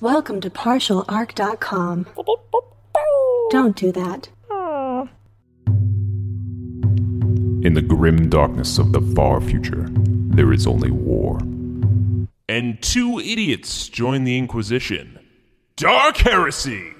Welcome to partialarc.com. Don't do that. In the grim darkness of the far future, there is only war. And two idiots join the Inquisition. Dark Heresy!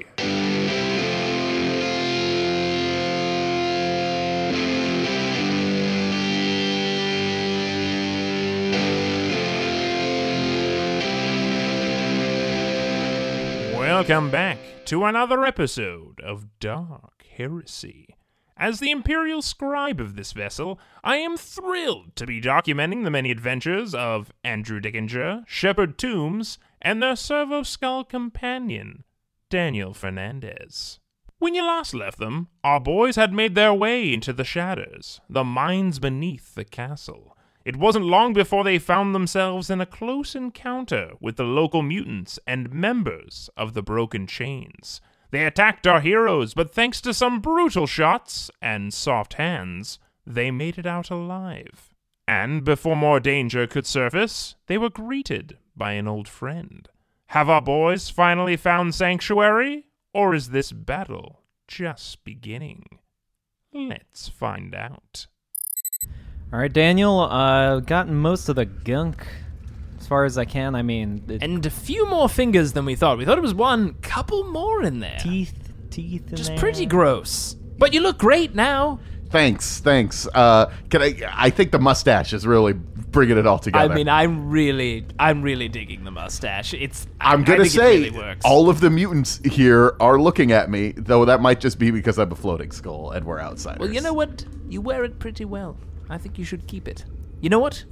Welcome back to another episode of Dark Heresy. As the Imperial Scribe of this vessel, I am thrilled to be documenting the many adventures of Andrew Dickinger, Shepard Tombs, and their Servo-Skull companion, Daniel Fernandez. When you last left them, our boys had made their way into the shadows, the mines beneath the castle. It wasn't long before they found themselves in a close encounter with the local mutants and members of the Broken Chains. They attacked our heroes, but thanks to some brutal shots and soft hands, they made it out alive. And before more danger could surface, they were greeted by an old friend. Have our boys finally found sanctuary, or is this battle just beginning? Let's find out. All right, Daniel, gotten most of the gunk as far as I can. I mean... And a few more fingers than we thought. We thought it was one, couple more in there. Teeth in Just there. pretty gross. But you look great now. Thanks. I think the mustache is really bringing it all together. I mean, I'm really digging the mustache. I'm going to say, it really works. all of the mutants here are looking at me, though that might just be because I'm a floating skull and we're outsiders. Well, you know what? You wear it pretty well. I think you should keep it. You know what?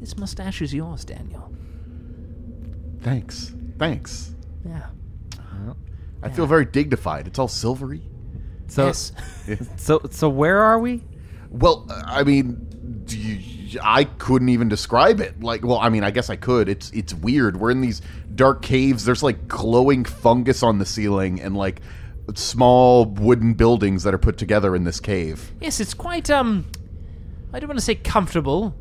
This mustache is yours, Daniel. Thanks. Yeah. I feel very dignified. It's all silvery. So, Yes. so where are we? Well, I mean, I couldn't even describe it. I guess I could. It's weird. We're in these dark caves. There's like glowing fungus on the ceiling and like small wooden buildings that are put together in this cave. Yes, it's quite, I don't want to say comfortable.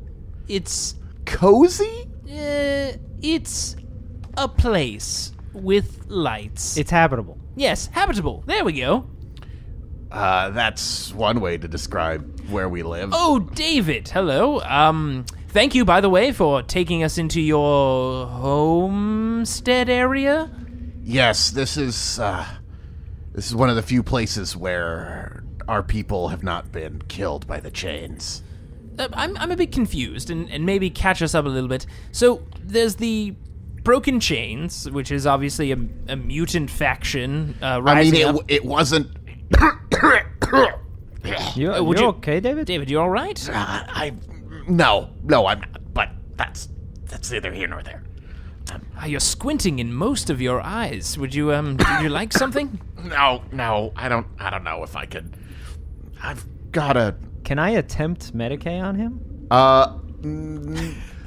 It's... Cozy? It's a place with lights. It's habitable. Yes, habitable. There we go. That's one way to describe where we live. Oh, David, hello. Thank you, by the way, for taking us into your homestead area. Yes, this is one of the few places where our people have not been killed by the chains. I'm a bit confused, and maybe catch us up a little bit. So, there's the Broken Chains, which is obviously a mutant faction rising up. It wasn't... You okay, David? David, you all right? No, I'm not. But that's neither here nor there. You're squinting in most of your eyes. Would you like something? No, I don't know if I could. I've gotta... Can I attempt Medicaid on him?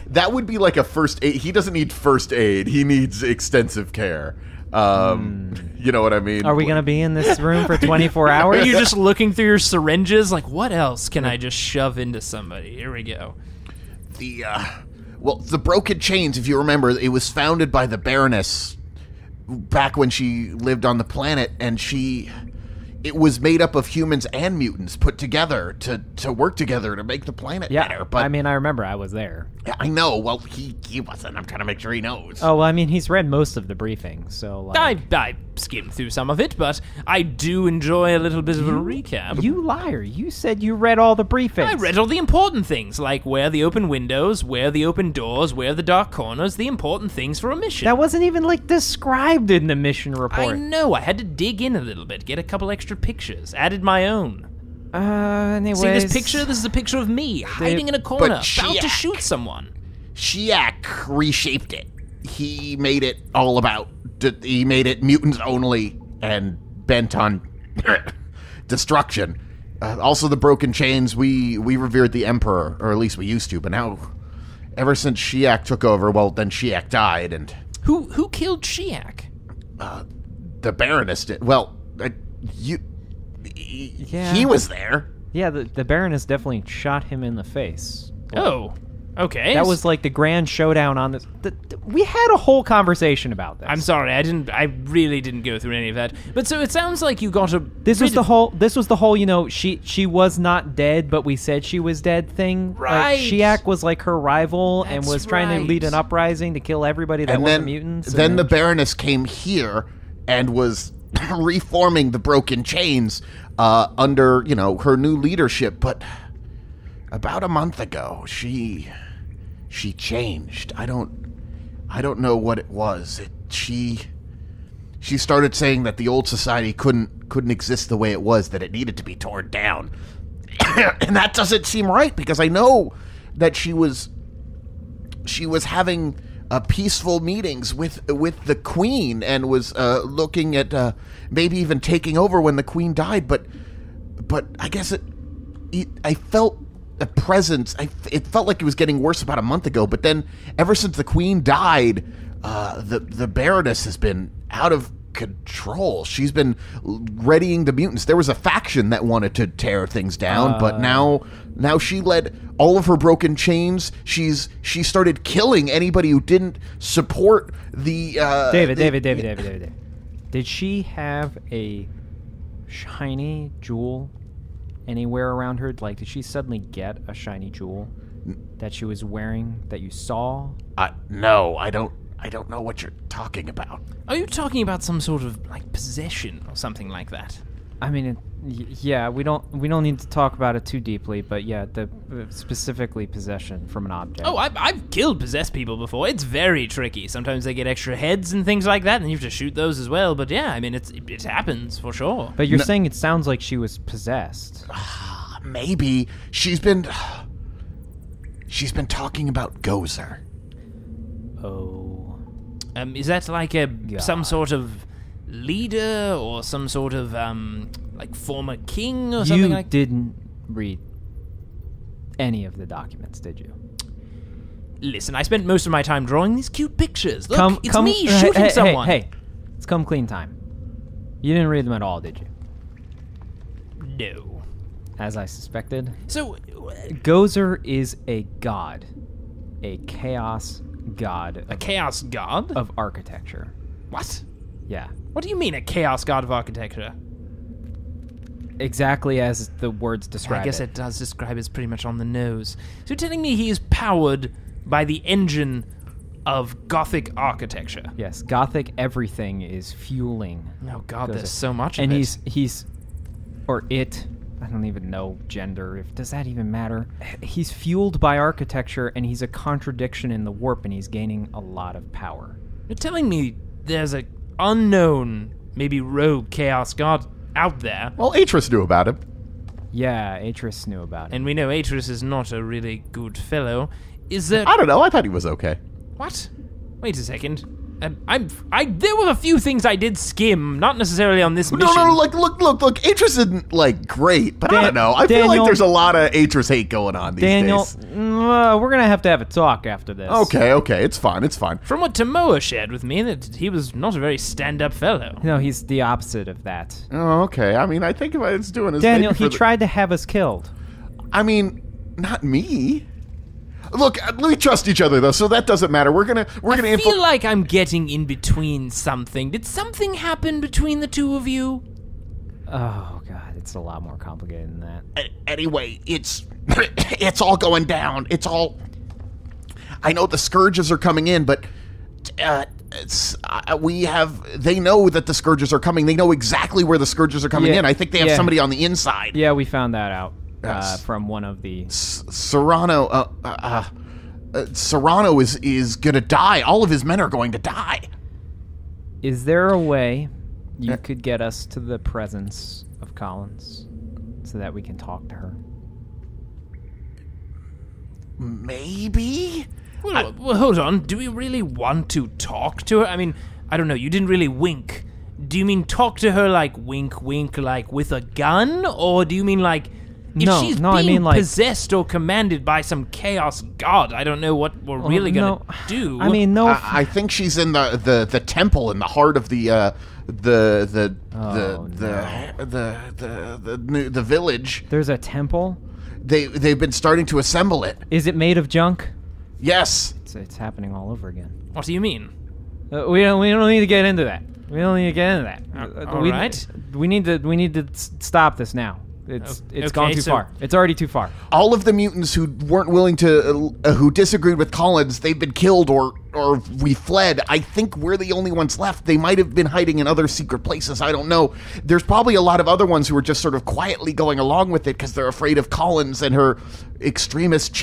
That would be like a first aid. He doesn't need first aid. He needs extensive care. You know what I mean? Are we going to be in this room for 24 hours? Are you just looking through your syringes? Like, what else can I just shove into somebody? Here we go. The Broken Chains, if you remember, it was founded by the Baroness back when she lived on the planet, and it was made up of humans and mutants put together to work together to make the planet better. But I mean, I remember I was there. Yeah, I know. Well, he wasn't. I'm trying to make sure he knows. Oh, well, I mean, he's read most of the briefing, so... Like, I skimmed through some of it, but I do enjoy a little bit of a recap. You liar. You said you read all the briefings. I read all the important things, like where the open windows, where the open doors, where the dark corners, the important things for a mission. That wasn't even, described in the mission report. I know. I had to dig in a little bit, get a couple extra pictures, added my own. Anyways... See this picture? This is a picture of me, hiding in a corner, about to shoot someone. Shiak reshaped it. He made it all about... He made it mutants only and bent on destruction. Also, the Broken Chains, we revered the Emperor, or at least we used to, but now, ever since Shiak took over, well, then Shiak died, and... Who killed Shiak? The Baroness did. Well, he was there. Yeah, the Baroness definitely shot him in the face. Oh. Okay. That was like the grand showdown on this. We had a whole conversation about this. I'm sorry, I really didn't go through any of that. But so it sounds like you got a... This was the whole, she was not dead, but we said she was dead thing. Right. Shiak was like her rival and That's was trying to lead an right. uprising to kill everybody that wasn't mutants. Then the Baroness came here and was reforming the broken chains under, her new leadership. But about a month ago, she changed. I don't know what it was. She started saying that the old society couldn't exist the way it was, that it needed to be torn down. And that doesn't seem right, because I know that she was having peaceful meetings with the Queen and was looking at maybe even taking over when the Queen died, but I guess I felt a presence. It felt like it was getting worse about a month ago, but then ever since the Queen died, the Baroness has been out of control. She's been readying the mutants. There was a faction that wanted to tear things down, but now she led all of her broken chains. She started killing anybody who didn't support the David. Did she have a shiny jewel anywhere around her? Like, did she suddenly get a shiny jewel that she was wearing that you saw? No, I don't know what you're talking about. Are you talking about some sort of, like, possession or something like that? I mean, yeah, we don't need to talk about it too deeply, but yeah, specifically possession from an object. Oh, I've killed possessed people before. It's very tricky. Sometimes they get extra heads and things like that, and you have to shoot those as well. But yeah, I mean, it happens for sure. But you're saying it sounds like she was possessed. Maybe she's been talking about Gozer. Oh. Is that like some sort of leader or some sort of like former king or something like? You didn't read any of the documents, did you? Listen, I spent most of my time drawing these cute pictures. Look, it's me shooting someone. Hey, it's come clean time. You didn't read them at all, did you? No. As I suspected. So, Gozer is a god, a chaos god. A chaos god? Of architecture. What? Yeah. What do you mean, a chaos god of architecture? Exactly as the words describe it. I guess it does describe it's pretty much on the nose. So you're telling me he is powered by the engine of Gothic architecture? Yes, Gothic everything is fueling. Oh god, there's so much of it. it. And he's or it, I don't even know gender, does that even matter? He's fueled by architecture, and he's a contradiction in the warp, and he's gaining a lot of power. You're telling me there's a unknown, maybe rogue chaos god out there? Well, Atris knew about him. Yeah, Atris knew about it. And we know Atris is not a really good fellow. Is there... I don't know, I thought he was okay. What? Wait a second. There were a few things I did skim, not necessarily on this mission. No, look, Atris isn't, great, but I don't know. I feel like there's a lot of Atris hate going on these days. We're going to have a talk after this. Okay, it's fine. From what Tomoa shared with me, that he was not a very stand-up fellow. No, he's the opposite of that. Oh, okay. I mean, I think what it's doing is... Daniel, he tried to have us killed. I mean, not me. Look, we trust each other though, so that doesn't matter. I feel like I'm getting in between something. Did something happen between the two of you? Oh god, it's a lot more complicated than that. Anyway, it's all going down. I know the Scourges are coming in, but they know that the Scourges are coming. They know exactly where the Scourges are coming in. I think they have somebody on the inside. Yeah, we found that out. Yes. From one of the... Serrano is gonna die. All of his men are going to die. Is there a way you could get us to the presence of Collins so that we can talk to her? Maybe? Well, hold on. Do we really want to talk to her? I mean, I don't know. You didn't really wink. Do you mean talk to her like wink, wink, like with a gun? Or do you mean like... If she's being possessed or commanded by some chaos god, I don't know what we're really gonna do. I mean, no. I think she's in the temple in the heart of the village. There's a temple? They've been starting to assemble it. Is it made of junk? Yes. It's happening all over again. What do you mean? We don't need to get into that. We don't need to get into that. All right. We need to stop this now. It's gone too far. It's already too far. All of the mutants who weren't willing to, who disagreed with Collins, they've been killed or we fled. I think we're the only ones left. They might have been hiding in other secret places. I don't know. There's probably a lot of other ones who are just sort of quietly going along with it because they're afraid of Collins and her extremist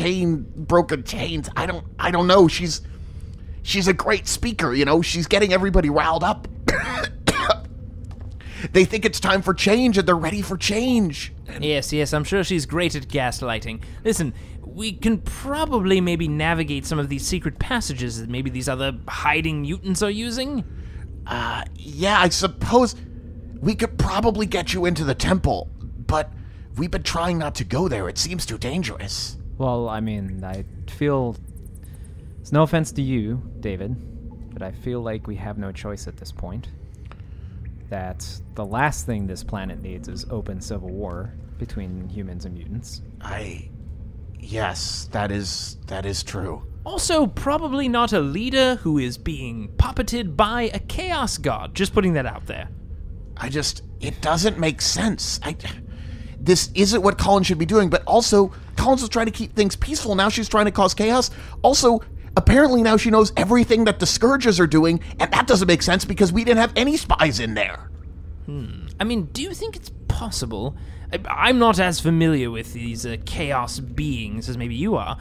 broken chains. I don't know. She's a great speaker, you know. She's getting everybody riled up. They think it's time for change, and they're ready for change. Yes, I'm sure she's great at gaslighting. Listen, we can probably maybe navigate some of these secret passages that maybe these other hiding mutants are using. Yeah, I suppose we could probably get you into the temple, but we've been trying not to go there. It seems too dangerous. Well, I mean, I feel... It's no offense to you, David, but I feel like we have no choice at this point. That the last thing this planet needs is open civil war between humans and mutants. Yes, that is true. Also, probably not a leader who is being puppeted by a chaos god. Just putting that out there. It doesn't make sense. This isn't what Collins should be doing, but also, Collins was trying to keep things peaceful. Now she's trying to cause chaos. Also, apparently now she knows everything that the Scourges are doing, and that doesn't make sense because we didn't have any spies in there. I mean, do you think it's possible? I'm not as familiar with these chaos beings as maybe you are.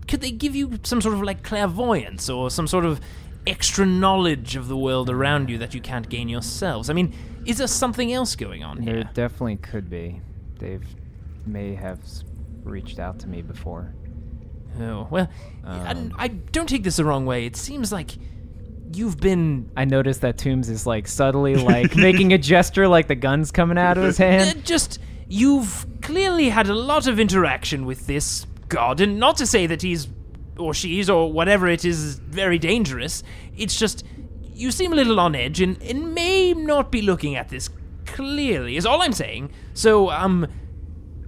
Could they give you some sort of, like, clairvoyance or some sort of extra knowledge of the world around you that you can't gain yourselves? I mean, is there something else going on here? There definitely could be. They may have reached out to me before. Oh, well, I don't take this the wrong way. It seems like you've been... I noticed that Tombs is, like, subtly, like, making a gesture like the gun's coming out of his hand. You've clearly had a lot of interaction with this god, and not to say that he's, or she's, or whatever it is very dangerous. It's just, you seem a little on edge, and may not be looking at this clearly, is all I'm saying. So,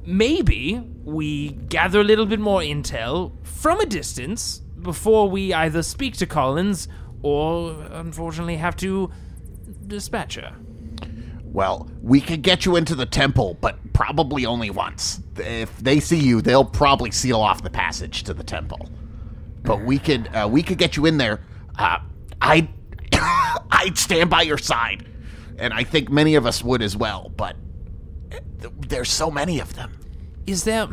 maybe we gather a little bit more intel from a distance before we either speak to Collins or, unfortunately, have to dispatch her. Well, we could get you into the temple, but probably only once. If they see you, they'll probably seal off the passage to the temple. But we could get you in there. I'd stand by your side, and I think many of us would as well. But there's so many of them. Is there...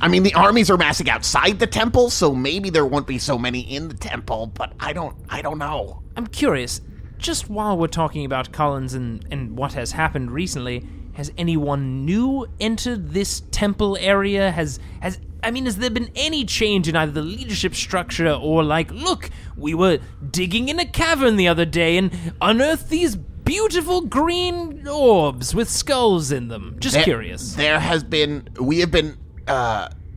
I mean, the armies are massing outside the temple, so maybe there won't be so many in the temple, but I don't know. I'm curious, just while we're talking about Collins and what has happened recently, has anyone new entered this temple area? Has there been any change in either the leadership structure or, like, look, we were digging in a cavern the other day and unearthed these beautiful green orbs with skulls in them. Just curious. We have been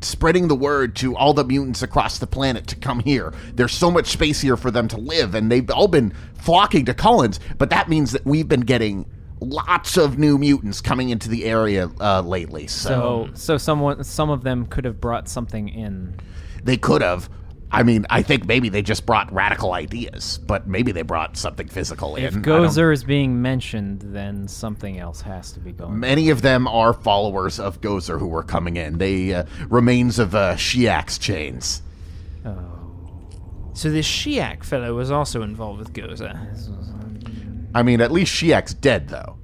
spreading the word to all the mutants across the planet to come here. There's so much space here for them to live, and they've all been flocking to Collins, but that means that we've been getting lots of new mutants coming into the area lately. So some of them could have brought something in. They could have. I mean, I think maybe they just brought radical ideas, but maybe they brought something physical in. If Gozer is being mentioned, then something else has to be going on. Many of them are followers of Gozer who were coming in. They remains of Shiak's chains. Oh. So this Shiak fellow was also involved with Gozer. I mean, at least Shiak's dead, though.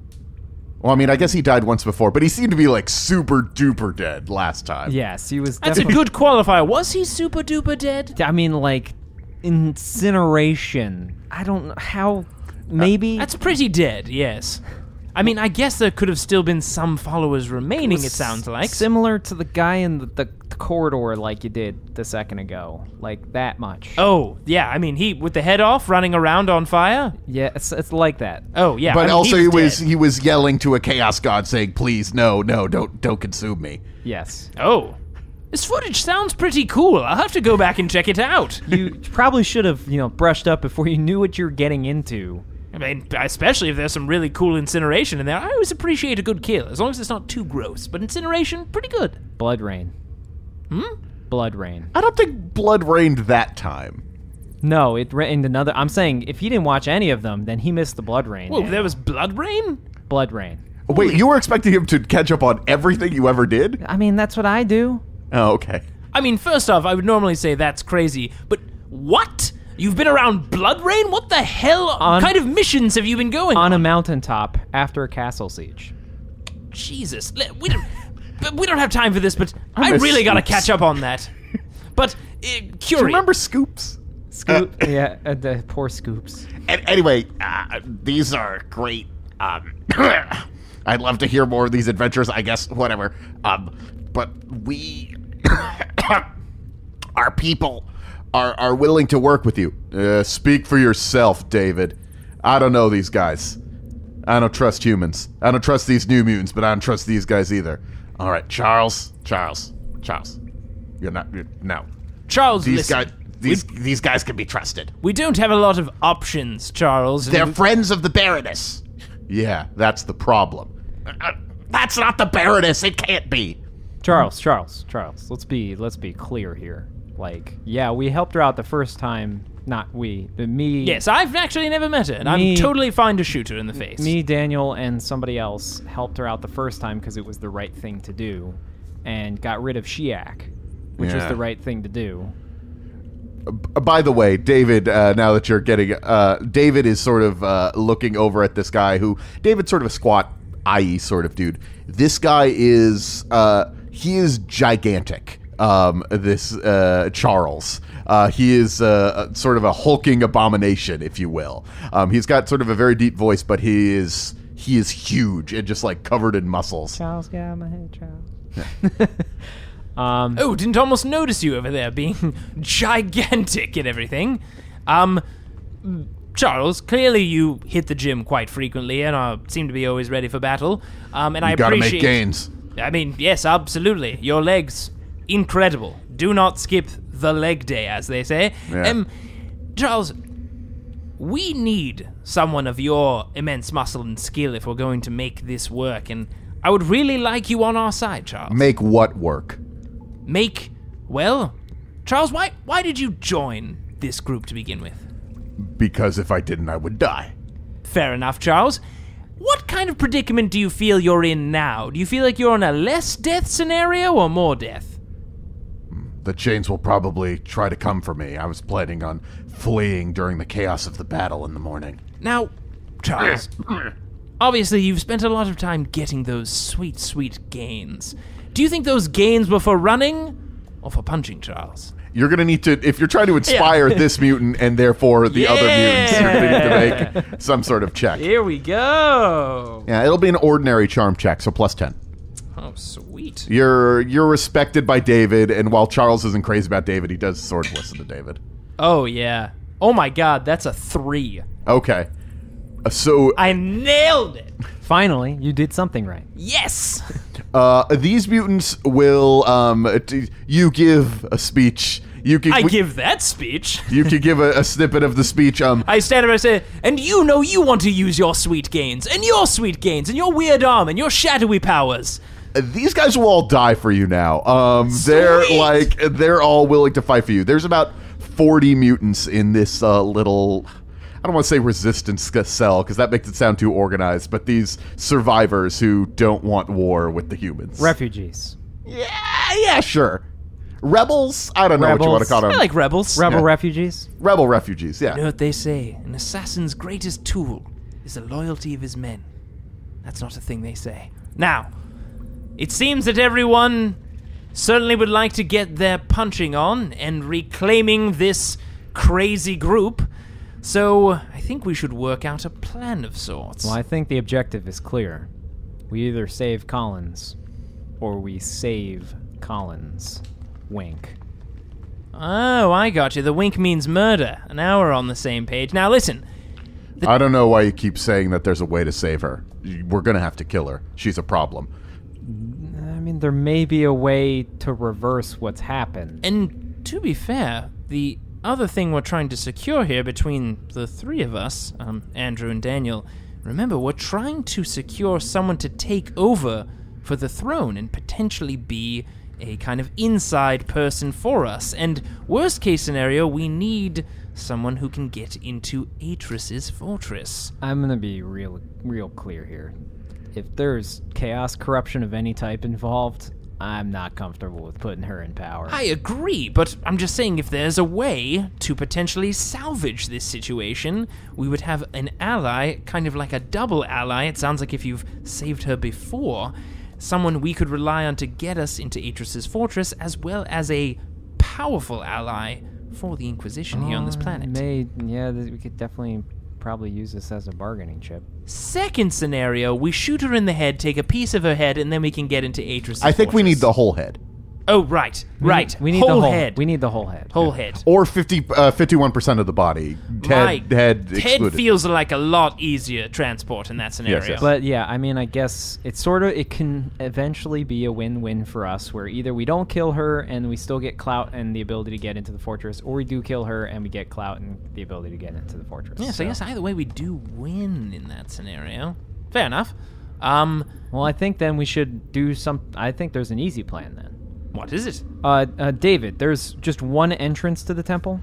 Well, I mean, I guess he died once before, but he seemed to be, like, super duper dead last time. Yes, he was That's a good qualifier. Was he super duper dead? I mean, like, incineration. I don't know how... Maybe... That's pretty dead, yes. I mean, I guess there could have still been some followers remaining, it sounds like. Similar to the guy in the corridor like you did the second ago. Like, that much. Oh, yeah, I mean, he, with the head off, running around on fire? Yeah, it's like that. Oh, yeah. But I mean, also he was yelling to a chaos god saying, please, no, don't consume me. Yes. Oh. This footage sounds pretty cool. I'll have to go back and check it out. You probably should have, brushed up before you knew what you were getting into. I mean, especially if there's some really cool incineration in there. I always appreciate a good kill, as long as it's not too gross. But incineration, pretty good. Blood rain. Blood rain. I don't think blood rained that time. No, it rained another. I'm saying if he didn't watch any of them, then he missed the blood rain. Whoa, there was blood rain? Blood rain. Wait, you were expecting him to catch up on everything you ever did? I mean, that's what I do. Oh, okay. I mean, first off, I would normally say that's crazy, but what? You've been around blood rain? What the hell kind of missions have you been going on? On a mountaintop after a castle siege. Jesus. We don't have time for this, but I really gotta catch up on that. But, Do you curious. remember Scoops? Scoop. The poor Scoops. Anyway, these are great. I'd love to hear more of these adventures, I guess, whatever. But we... our people are willing to work with you. Speak for yourself, David. I don't know these guys. I don't trust humans. I don't trust these new mutants, but I don't trust these guys either. All right, Charles. No. Charles, These listen. guys... These guys can be trusted. We don't have a lot of options, Charles. They're friends of the Baroness. Yeah, that's the problem. That's not the Baroness. It can't be. Charles. Let's be clear here. Like, yeah, we helped her out the first time. Not we, but me. Yes, I've actually never met her, and I'm totally fine to shoot her in the face. Me, Daniel, and somebody else helped her out the first time because it was the right thing to do, and got rid of Shiak, which was the right thing to do. By the way, David, now that you're getting... David is sort of looking over at this guy who... David's sort of a squat, IE sort of dude. This guy is... he is gigantic, this Charles. He is sort of a hulking abomination, if you will. He's got sort of a very deep voice, but he is huge and just, like, covered in muscles. Charles, get out of my head, Charles. Didn't almost notice you over there being gigantic and everything. Charles, clearly you hit the gym quite frequently and seem to be always ready for battle. And I gotta appreciate... make gains. I mean, yes, absolutely. Your legs, incredible. Do not skip the leg day, as they say. Yeah. Charles, we need someone of your immense muscle and skill if we're going to make this work, and I would really like you on our side, Charles. Make what work? Well, Charles, why did you join this group to begin with? Because if I didn't, I would die. Fair enough, Charles. What kind of predicament do you feel you're in now? Do you feel like you're in a less death scenario or more death? The chains will probably try to come for me. I was planning on fleeing during the chaos of the battle in the morning. Now, Charles, obviously you've spent a lot of time getting those sweet, sweet gains. Do you think those gains were for running or for punching, Charles? You're going to need to, if you're trying to inspire this mutant and therefore the other mutants, you're going to need to make some sort of check. Here we go. Yeah, it'll be an ordinary charm check, so plus 10. Oh, sweet. You're respected by David, and while Charles isn't crazy about David, he does sort of listen to David. Oh, yeah. Oh, my God, that's a 3. Okay. So... I nailed it. Finally, you did something right. Yes. These mutants will, you give a speech. I give that speech. You can give a snippet of the speech. I stand up and I say, and you know you want to use your sweet gains, and your sweet gains, and your weird arm, and your shadowy powers. These guys will all die for you now. They're all willing to fight for you. There's about 40 mutants in this little... I don't want to say resistance cell, because that makes it sound too organized, but these survivors who don't want war with the humans. Refugees. Yeah, sure. Rebels? I don't know what you want to call them. I like rebels. Rebel refugees? Rebel refugees, yeah. You know what they say? An assassin's greatest tool is the loyalty of his men. That's not a thing they say. Now, it seems that everyone certainly would like to get their punching on and reclaiming this crazy group. So, I think we should work out a plan of sorts. Well, I think the objective is clear. We either save Collins, or we save Collins. Wink. Oh, I got you. The wink means murder. Now we're on the same page. Now, listen. I don't know why you keep saying that there's a way to save her. We're going to have to kill her. She's a problem. I mean, there may be a way to reverse what's happened. And to be fair, the other thing we're trying to secure here between the three of us, Andrew and Daniel, remember, we're trying to secure someone to take over for the throne and potentially be a kind of inside person for us. And worst case scenario, we need someone who can get into Atris's fortress. I'm going to be real clear here. If there's chaos corruption of any type involved, I'm not comfortable with putting her in power. I agree, but I'm just saying if there's a way to potentially salvage this situation, we would have an ally, kind of like a double ally. It sounds like if you've saved her before, someone we could rely on to get us into Atris's fortress, as well as a powerful ally for the Inquisition here on this planet. We could definitely probably use this as a bargaining chip. Second scenario, we shoot her in the head, take a piece of her head, and then we can get into Atris's I think fortress. we need the whole head. Oh, right. We need whole the whole head. We need the whole head. Whole head. Or 51% of the body. Head Head excluded. feels like a lot easier transport in that scenario. yes. But yeah, I mean, I guess it can eventually be a win-win for us, where either we don't kill her and we still get clout and the ability to get into the fortress, or we do kill her and we get clout and the ability to get into the fortress. Yeah, so I guess either way we do win in that scenario. Fair enough. Well, I think then we should do I think there's an easy plan then. What is it? David, there's just one entrance to the temple.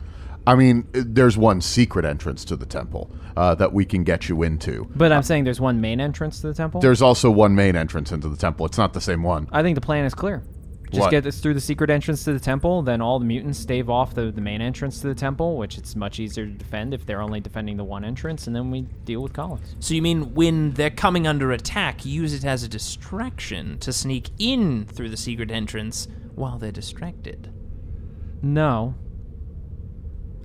I mean, there's one secret entrance to the temple that we can get you into. But I'm saying there's one main entrance to the temple. There's also one main entrance into the temple. It's not the same one. I think the plan is clear. Just What? get us through the secret entrance to the temple, then all the mutants stave off the main entrance to the temple, which it's much easier to defend if they're only defending the one entrance, and then we deal with Collins. So you mean when they're coming under attack, use it as a distraction to sneak in through the secret entrance while they're distracted? No.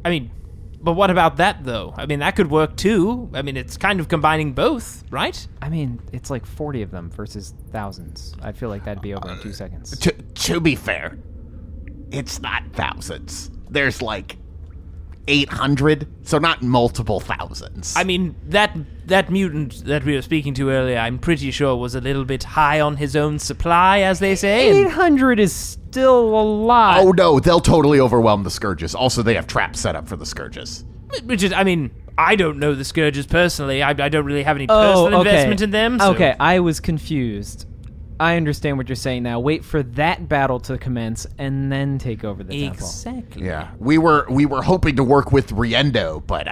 I mean, but what about that, though? I mean, that could work, too. I mean, it's kind of combining both, right? I mean, it's like 40 of them versus thousands. I feel like that'd be over in 2 seconds. To be fair, it's not thousands. There's like 800, so not multiple thousands. I mean, that mutant that we were speaking to earlier, I'm pretty sure was a little bit high on his own supply, as they say. and- 800 is still a lot. Oh no, they'll totally overwhelm the Scourges. Also, they have traps set up for the Scourges. Which is, I mean, I don't know the Scourges personally. I don't really have any personal investment in them. So. Okay, I was confused. I understand what you're saying now. Wait for that battle to commence and then take over the temple. Exactly. Yeah, we were hoping to work with Riendo, but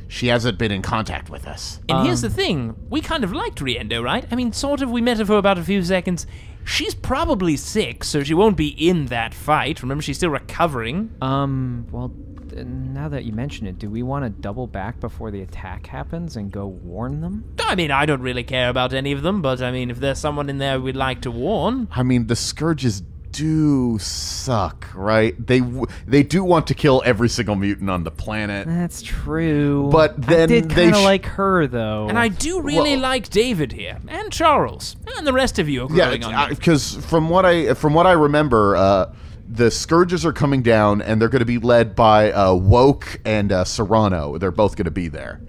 she hasn't been in contact with us. And here's the thing. We kind of liked Riendo, right? I mean, sort of. We met her for about a few seconds. She's probably sick, so she won't be in that fight. Remember, she's still recovering. Well, now that you mention it, do we want to double back before the attack happens and go warn them? I mean, I don't really care about any of them, but I mean, if there's someone in there we'd like to warn. I mean, the Scourges do suck, right? They do want to kill every single mutant on the planet. That's true. But then I did they kind of like her, though. And I do really like David here, and Charles, and the rest of you are growing on me. because from what I remember, the Scourges are coming down, and they're going to be led by Woke and Serrano. They're both going to be there.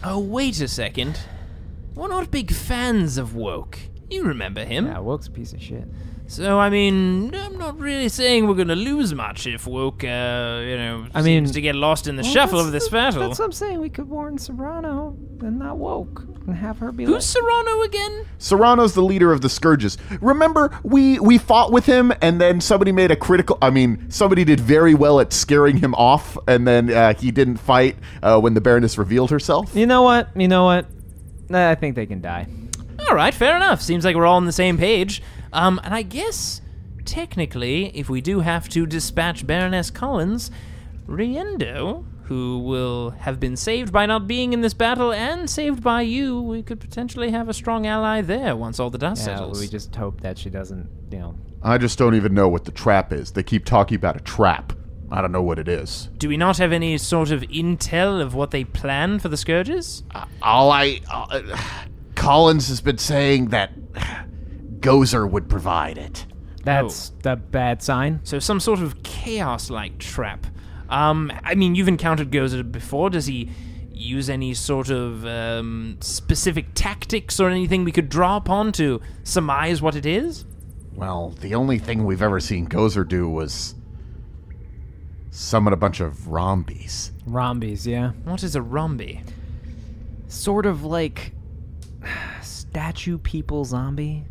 Oh, wait a second. We're not big fans of Woke. You remember him. Yeah, Woke's a piece of shit. So, I mean, I'm not really saying we're going to lose much if Woke, seems to get lost in the shuffle of this battle. That's what I'm saying. We could warn Serrano and not Woke and have her be Who's Serrano again? Serrano's the leader of the Scourges. Remember, we fought with him, and then somebody made a critical... I mean, somebody did very well at scaring him off, and then he didn't fight when the Baroness revealed herself. You know what? I think they can die. All right, fair enough. Seems like we're all on the same page. And I guess, technically, if we do have to dispatch Baroness Collins, Riendo, who will have been saved by not being in this battle and saved by you, we could potentially have a strong ally there once all the dust settles. We just hope that she doesn't, I just don't even know what the trap is. They keep talking about a trap. I don't know what it is. Do we not have any sort of intel of what they plan for the Scourges? Collins has been saying that Gozer would provide it. That's the bad sign. So some sort of chaos-like trap. I mean, you've encountered Gozer before. Does he use any sort of specific tactics or anything we could draw upon to surmise what it is? Well, the only thing we've ever seen Gozer do was summon a bunch of rombies. Rombies, yeah. What is a rombie? Sort of like statue people zombie.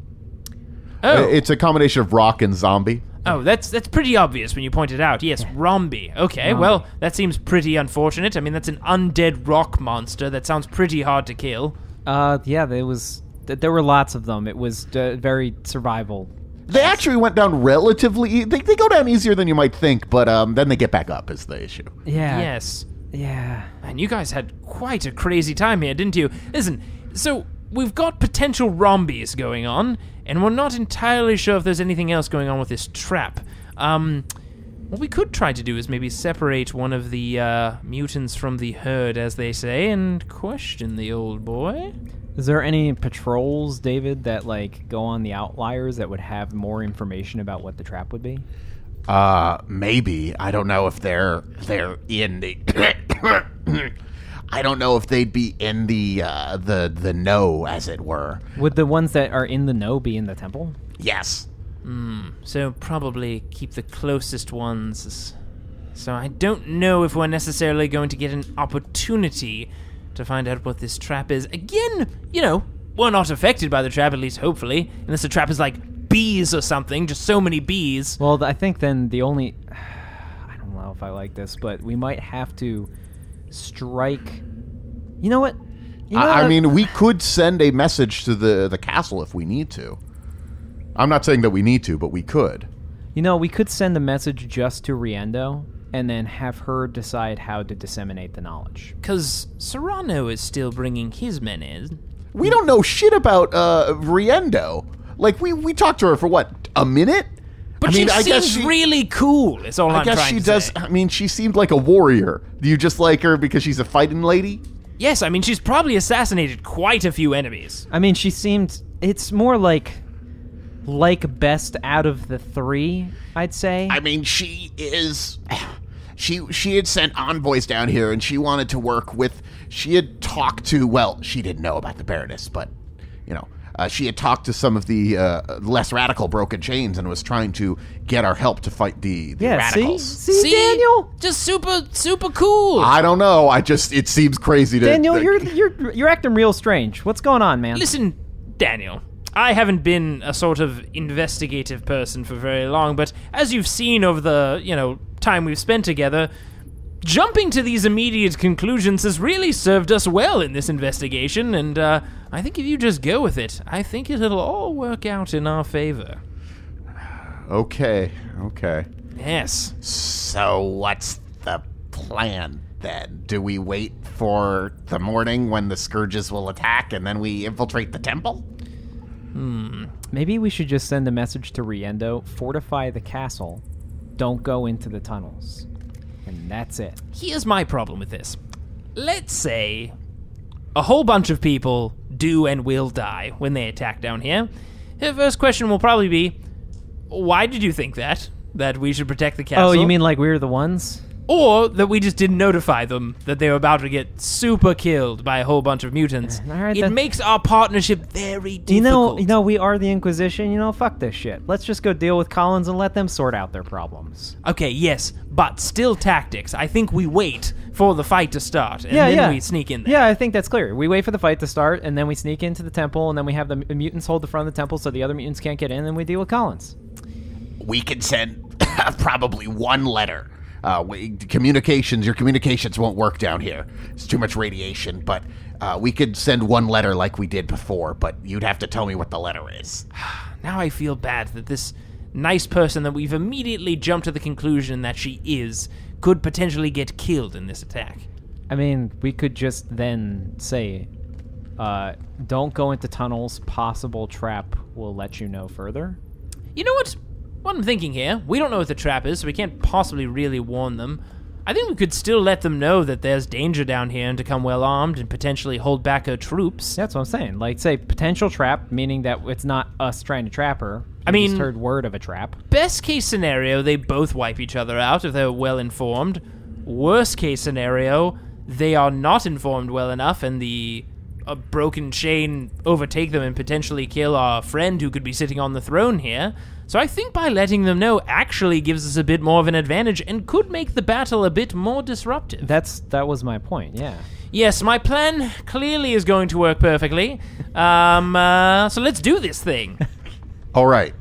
Oh. It's a combination of rock and zombie. Oh, that's pretty obvious when you point it out. Yes, Rombi. Okay, well, that seems pretty unfortunate. I mean, that's an undead rock monster. That sounds pretty hard to kill. Yeah, there were lots of them. It was very survival. They actually went down relatively... They go down easier than you might think, but then they get back up is the issue. Yeah. Yes. Yeah. Man, you guys had quite a crazy time here, didn't you? Listen, so we've got potential Rombis going on, and we're not entirely sure if there's anything else going on with this trap. What we could try to do is maybe separate one of the mutants from the herd, as they say, and question the old boy. Is there any patrols, David, that go on the outliers that would have more information about what the trap would be? Maybe. I don't know if they're in the... I don't know if they'd be in the know, as it were. Would the ones that are in the know be in the temple? Yes. So probably keep the closest ones. So I don't know if we're necessarily going to get an opportunity to find out what this trap is. Again, we're not affected by the trap, at least hopefully, unless the trap is like bees or something, just so many bees. Well, I think then the only... I don't know if I like this, but we might have to strike... You know what? I mean, we could send a message to the castle if we need to. I'm not saying that we need to, but we could. We could send a message just to Riendo, and then have her decide how to disseminate the knowledge. Because Serrano is still bringing his men in. We don't know shit about Riendo. We talked to her for, what, a minute? But she seems really cool, is all I'm trying to say. I guess she does. I mean, she seemed like a warrior. Do you just like her because she's a fighting lady? Yes, I mean, she's probably assassinated quite a few enemies. I mean, she seemed... It's more like best out of the three, I'd say. I mean, she is... She had sent envoys down here, and she wanted to work with... She had talked to... Well, she didn't know about the Baroness, but, she had talked to some of the less radical Broken Chains and was trying to get our help to fight the radicals. See, Daniel? Just super cool. I don't know. It seems crazy to... Daniel, you're acting real strange. What's going on, man? Listen, Daniel, I haven't been a sort of investigative person for very long, but as you've seen over the, time we've spent together, jumping to these immediate conclusions has really served us well in this investigation, and I think if you just go with it, I think it'll all work out in our favor. Okay. Yes. So what's the plan, then? Do we wait for the morning when the Scourges will attack, and then we infiltrate the temple? Maybe we should just send a message to Riendo, fortify the castle, don't go into the tunnels. And that's it. Here's my problem with this. Let's say a whole bunch of people do and will die when they attack down here. The first question will probably be, why did you think that we should protect the castle? Oh, you mean like we were the ones? Or that we just didn't notify them that they were about to get super killed by a whole bunch of mutants. Right, it makes our partnership very difficult. We are the Inquisition. Fuck this shit. Let's just go deal with Collins and let them sort out their problems. Okay, yes, but still tactics. I think we wait for the fight to start, and then we sneak in there. Yeah, I think that's clear. We wait for the fight to start, and then we sneak into the temple, and then we have the mutants hold the front of the temple so the other mutants can't get in, and then we deal with Collins. We can send probably one letter. Your communications won't work down here. It's too much radiation, but we could send one letter like we did before, but you'd have to tell me what the letter is. Now I feel bad that this nice person that we've immediately jumped to the conclusion that she is could potentially get killed in this attack. I mean, we could just then say, don't go into tunnels, possible trap will let you know further. You know what? What I'm thinking here, we don't know what the trap is, so we can't possibly really warn them. I think we could still let them know that there's danger down here and to come well armed and potentially hold back her troops. That's what I'm saying. Say potential trap, meaning that it's not us trying to trap her. We just heard word of a trap. Best case scenario, they both wipe each other out if they're well informed. Worst case scenario, they are not informed well enough and the Broken Chain overtake them and potentially kill our friend who could be sitting on the throne here. So I think by letting them know actually gives us a bit more of an advantage and could make the battle a bit more disruptive. That was my point, yeah. Yes, my plan clearly is going to work perfectly. So let's do this thing. All right.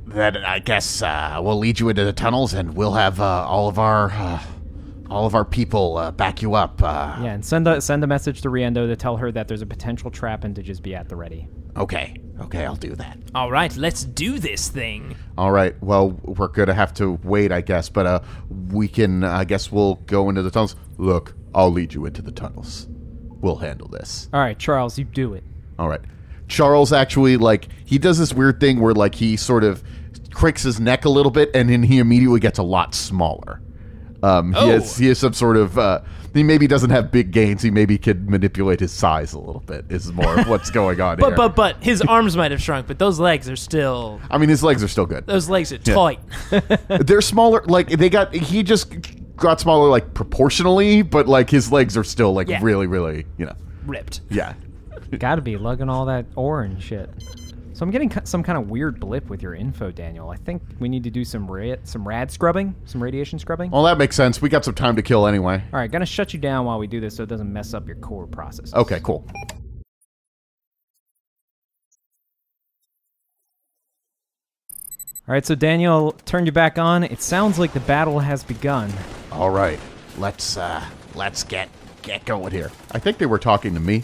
Then I guess we'll lead you into the tunnels, and we'll have all of our people back you up. Yeah, and send a message to Riendo to tell her that there's a potential trap and to just be at the ready. Okay, I'll do that. All right, let's do this thing. All right, well, we're going to have to wait, I guess, but we can, I guess we'll go into the tunnels. Look, I'll lead you into the tunnels. We'll handle this. All right, Charles, you do it. All right. Charles actually, he does this weird thing where, he sort of cricks his neck a little bit, and then he immediately gets a lot smaller. He has some sort of... he maybe doesn't have big gains. He maybe could manipulate his size a little bit, is more of what's going on here. But his arms might have shrunk, but those legs are still... I mean, his legs are still good. Those legs are tight. They're smaller. He just got smaller, proportionally, but, his legs are still, really, really, Ripped. Yeah. Gotta be lugging all that ore and shit. So I'm getting some kind of weird blip with your info, Daniel. I think we need to do some rad scrubbing, some radiation scrubbing. Well, that makes sense. We got some time to kill anyway. All right, gonna shut you down while we do this so it doesn't mess up your core processes. Okay, cool. All right, so Daniel, turn you back on. It sounds like the battle has begun. All right, let's get going here. I think they were talking to me.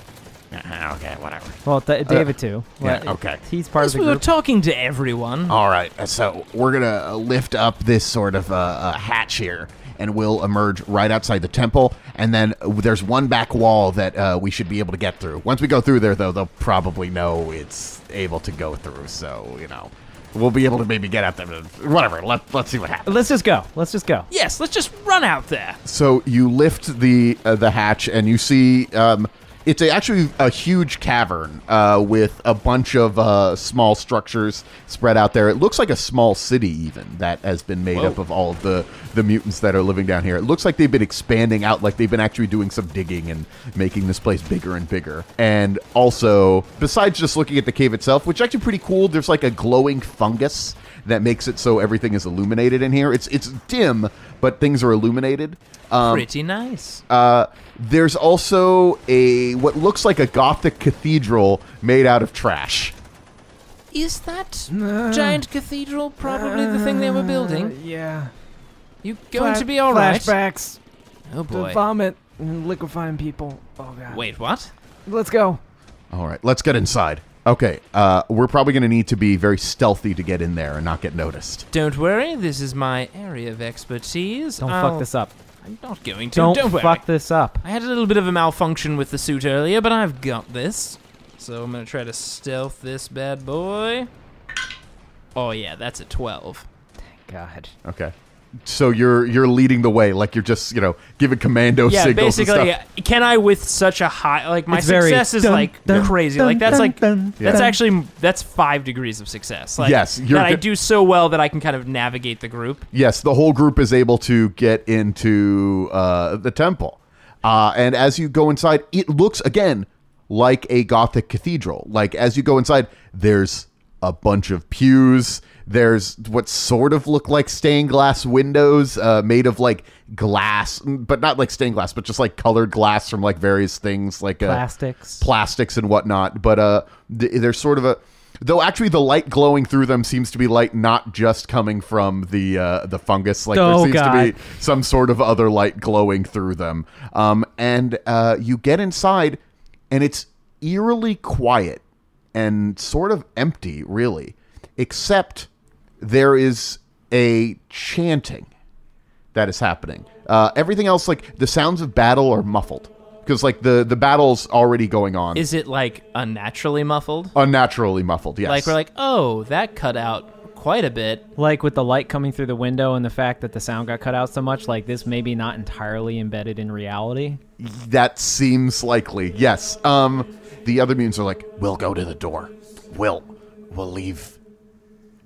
Okay, whatever. Well, David too. Yeah, okay. He's part of the We group. were talking to everyone. All right, so we're gonna lift up this sort of hatch here, and we'll emerge right outside the temple. And then there's one back wall that we should be able to get through. Once we go through there, though, they'll probably know it's able to go through. So we'll be able to maybe get at them. Whatever. Let's see what happens. Let's just go. Yes, let's just run out there. So you lift the hatch, and you see it's actually a huge cavern with a bunch of small structures spread out there. It looks like a small city even that has been made up of all of the mutants that are living down here. It looks like they've been expanding out, like they've been actually doing some digging and making this place bigger and bigger. And also, besides just looking at the cave itself, which is actually pretty cool, there's like a glowing fungus that makes it so everything is illuminated in here. It's dim, but things are illuminated. Pretty nice. There's also what looks like a Gothic cathedral made out of trash. Is that giant cathedral probably the thing they were building? Yeah. You going to be all right? Flashbacks. Oh boy. Vomit and liquefying people. Oh god. Wait, what? Let's go. All right, let's get inside. Okay, we're probably going to need to be very stealthy to get in there and not get noticed. Don't worry, this is my area of expertise. Don't fuck this up. I'm not going to. Don't worry. fuck this up. I had a little bit of a malfunction with the suit earlier, but I've got this. So I'm going to try to stealth this bad boy. Oh yeah, that's a 12. Thank God. Okay. So you're leading the way, like you're just, giving commando signals and basically, stuff. can I with such a high, my It's very success is crazy. That's 5 degrees of success. Yes, I do so well that I can kind of navigate the group. Yes, the whole group is able to get into the temple. And as you go inside, it looks, again, like a Gothic cathedral. Like, as you go inside, there's a bunch of pews. There's what sort of look like stained glass windows made of, glass, but not like stained glass, but just, colored glass from, various things, plastics and whatnot. But there's sort of though actually the light glowing through them seems to be light not just coming from the fungus. There seems to be some sort of other light glowing through them. And you get inside, and it's eerily quiet and sort of empty, really, except there is a chanting that is happening. Everything else, the sounds of battle, are muffled because the battle's already going on. Is it unnaturally muffled? Unnaturally muffled, yes. We're oh, that cut out quite a bit. With the light coming through the window and the fact that the sound got cut out so much, this maybe not entirely embedded in reality. That seems likely, yes. The other mutants are we'll go to the door. We'll leave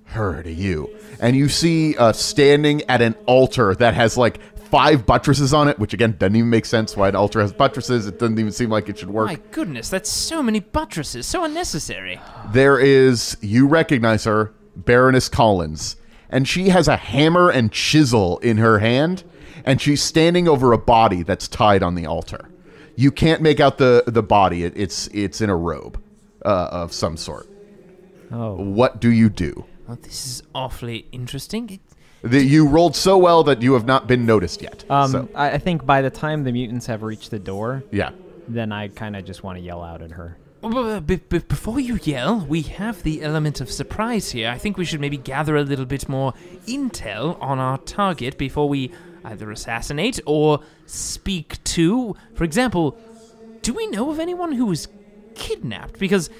her to you. And you see standing at an altar that has 5 buttresses on it, which again doesn't even make sense why an altar has buttresses. It doesn't even seem like it should work. My goodness, that's so many buttresses, so unnecessary. There is, you recognize her, Baroness Collins, and she has a hammer and chisel in her hand, and she's standing over a body that's tied on the altar. You can't make out the body. It's in a robe of some sort. What do you do? Well, this is awfully interesting. You rolled so well that you have not been noticed yet. I think by the time the mutants have reached the door, Yeah. then I kind of just want to yell out at her. Before you yell, we have the element of surprise here. I think we should maybe gather a little bit more intel on our target before we either assassinate or speak to. For example, do we know of anyone who was kidnapped? Because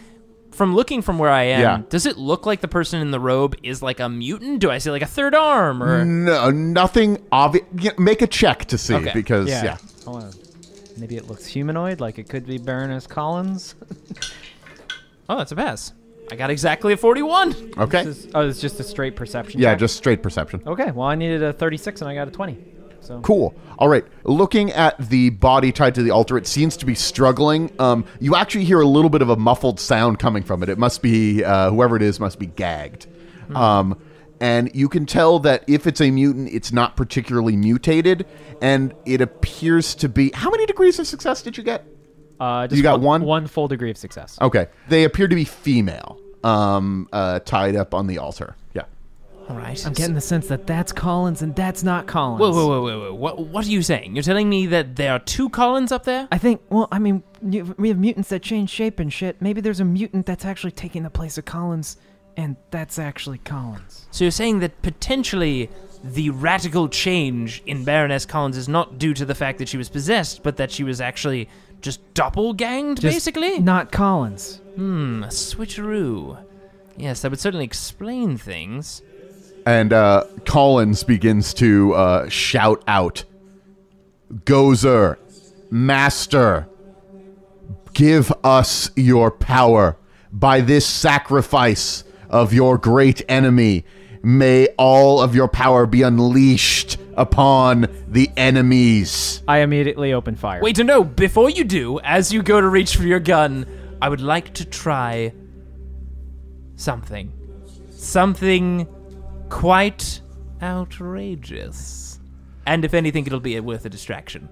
from looking from where I am, does it look like the person in the robe is like a mutant? Do I see like a third arm? Or No, nothing obvious. Make a check to see, because, Hold on. Maybe it looks humanoid, like it could be Baroness Collins. Oh, that's a pass. I got exactly a 41. Okay. It's just a straight perception Yeah, check? just straight perception. Okay, well, I needed a 36 and I got a 20. So Cool. All right. Looking at the body tied to the altar, it seems to be struggling. You actually hear a little bit of a muffled sound coming from it. It must be, whoever it is must be gagged. And you can tell that if it's a mutant, it's not particularly mutated. And it appears to be... How many degrees of success did you get? just you got one? One full degree of success. Okay. They appear to be female, tied up on the altar. Yeah. All right. I'm getting the sense that that's Collins and that's not Collins. Whoa. What are you saying? You're telling me that there are two Collins up there? I think, well, I mean, we have mutants that change shape and shit. Maybe there's a mutant that's actually taking the place of Collins, and that's actually Collins. So you're saying that potentially the radical change in Baroness Collins is not due to the fact that she was possessed, but that she was actually just doppelganged, basically? Not Collins. A switcheroo. Yes, that would certainly explain things. And Collins begins to shout out, "Gozer, Master, give us your power. By this sacrifice of your great enemy, may all of your power be unleashed upon the enemies." I immediately open fire. Wait, no, before you do, as you go to reach for your gun, I would like to try something. Something quite outrageous. And if anything, it'll be worth a distraction.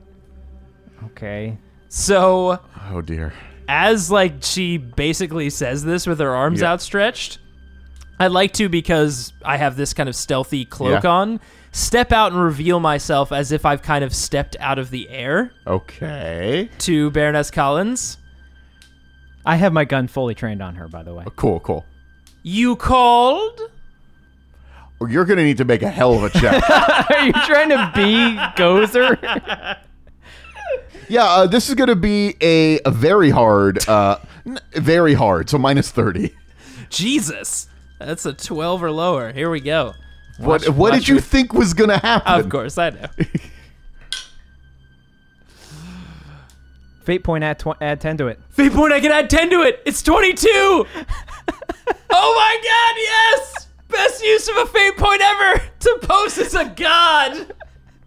Okay. So, Oh, dear. as, she basically says this with her arms outstretched, I'd like to, because I have this kind of stealthy cloak on, step out and reveal myself as if I've kind of stepped out of the air Okay. to Baroness Collins. I have my gun fully trained on her, by the way. Cool. You called? You're going to need to make a hell of a check. Are you trying to be Gozer? Yeah, this is going to be a very hard, very hard, so minus 30. Jesus. That's a 12 or lower. Here we go. What Watch did you her. think was going to happen? Of course, I know. Fate point, add 10 to it. Fate point, I can add 10 to it. It's 22. Oh my god, yes! Best use of a fate point ever to pose as a god.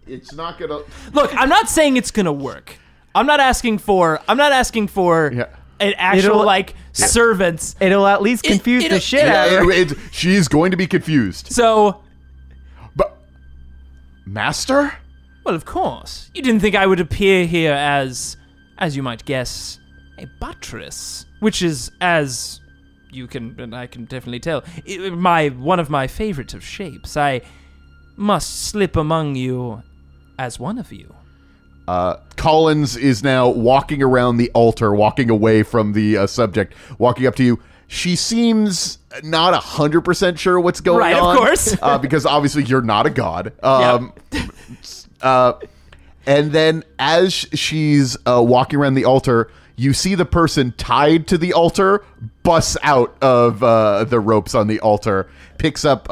It's not going to... Look, I'm not saying it's going to work. I'm not asking for an actual, servants. It'll at least confuse the shit out of her. She's going to be confused. So... But... Master? Well, of course. You didn't think I would appear here as you might guess, a buttress, which is, as you can, and I can definitely tell, one of my favorite of shapes. I must slip among you as one of you. Collins is now walking around the altar, walking away from the subject, walking up to you. She seems not 100% sure what's going on. Right, of course. Because obviously you're not a god. Yep. And then as she's walking around the altar, you see the person tied to the altar busts out of the ropes on the altar, picks up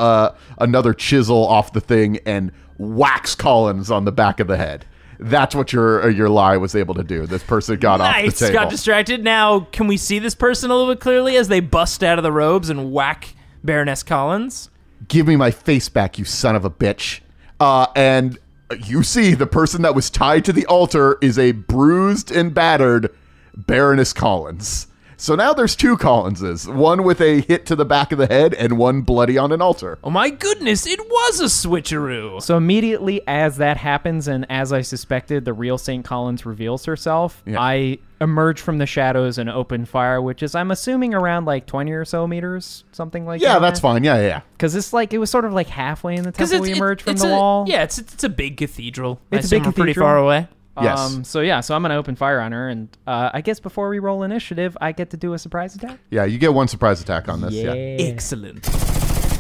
another chisel off the thing, and whacks Collins on the back of the head. That's what your lie was able to do. This person got off the table. Got distracted. Now, can we see this person a little bit clearly as they bust out of the robes and whack Baroness Collins? Give me my face back, you son of a bitch. And you see the person that was tied to the altar is a bruised and battered Baroness Collins. So now there's 2 Collinses, one with a hit to the back of the head and one bloody on an altar. Oh my goodness, it was a switcheroo. So immediately as that happens, and as I suspected, the real St. Collins reveals herself, I emerge from the shadows and open fire, which is, I'm assuming, around like 20 or so meters, something like that. Yeah, that's fine. Yeah. Because it's like, it was sort of like halfway in the temple we emerged from the wall. Yeah, it's a big cathedral. It's a big we're pretty cathedral. far away. Yes. So I'm going to open fire on her, and I guess before we roll initiative, I get to do a surprise attack? Yeah, you get 1 surprise attack on this. Yeah. Excellent.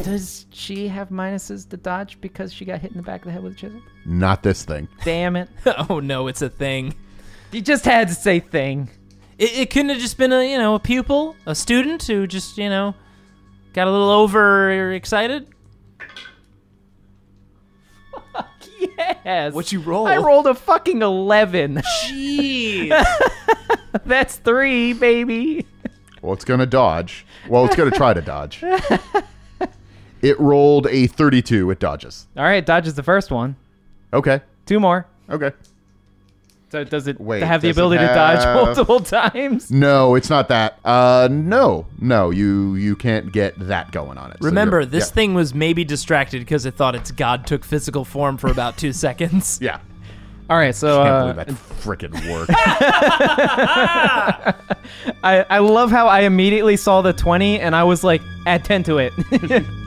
Does she have minuses to dodge because she got hit in the back of the head with a chisel? Not this thing. Damn it. Oh no, it's a thing. You just had to say thing. It couldn't have just been a pupil, a student who just, got a little overexcited? Yes. What'd you roll? I rolled a fucking 11. Jeez. That's 3, baby. Well, it's going to dodge. Well, it's going to try to dodge. It rolled a 32. It dodges. All right, dodges the first one. Okay. 2 more. Okay. So does it Wait, have the does it ability to dodge have- multiple times? No, it's not that. No, you can't get that going on it. So Remember, you're- this thing was maybe distracted because it thought its god took physical form for about 2 seconds. Yeah. All right, so Can't believe that frickin' worked. I love how I immediately saw the 20 and I was like, add 10 to it.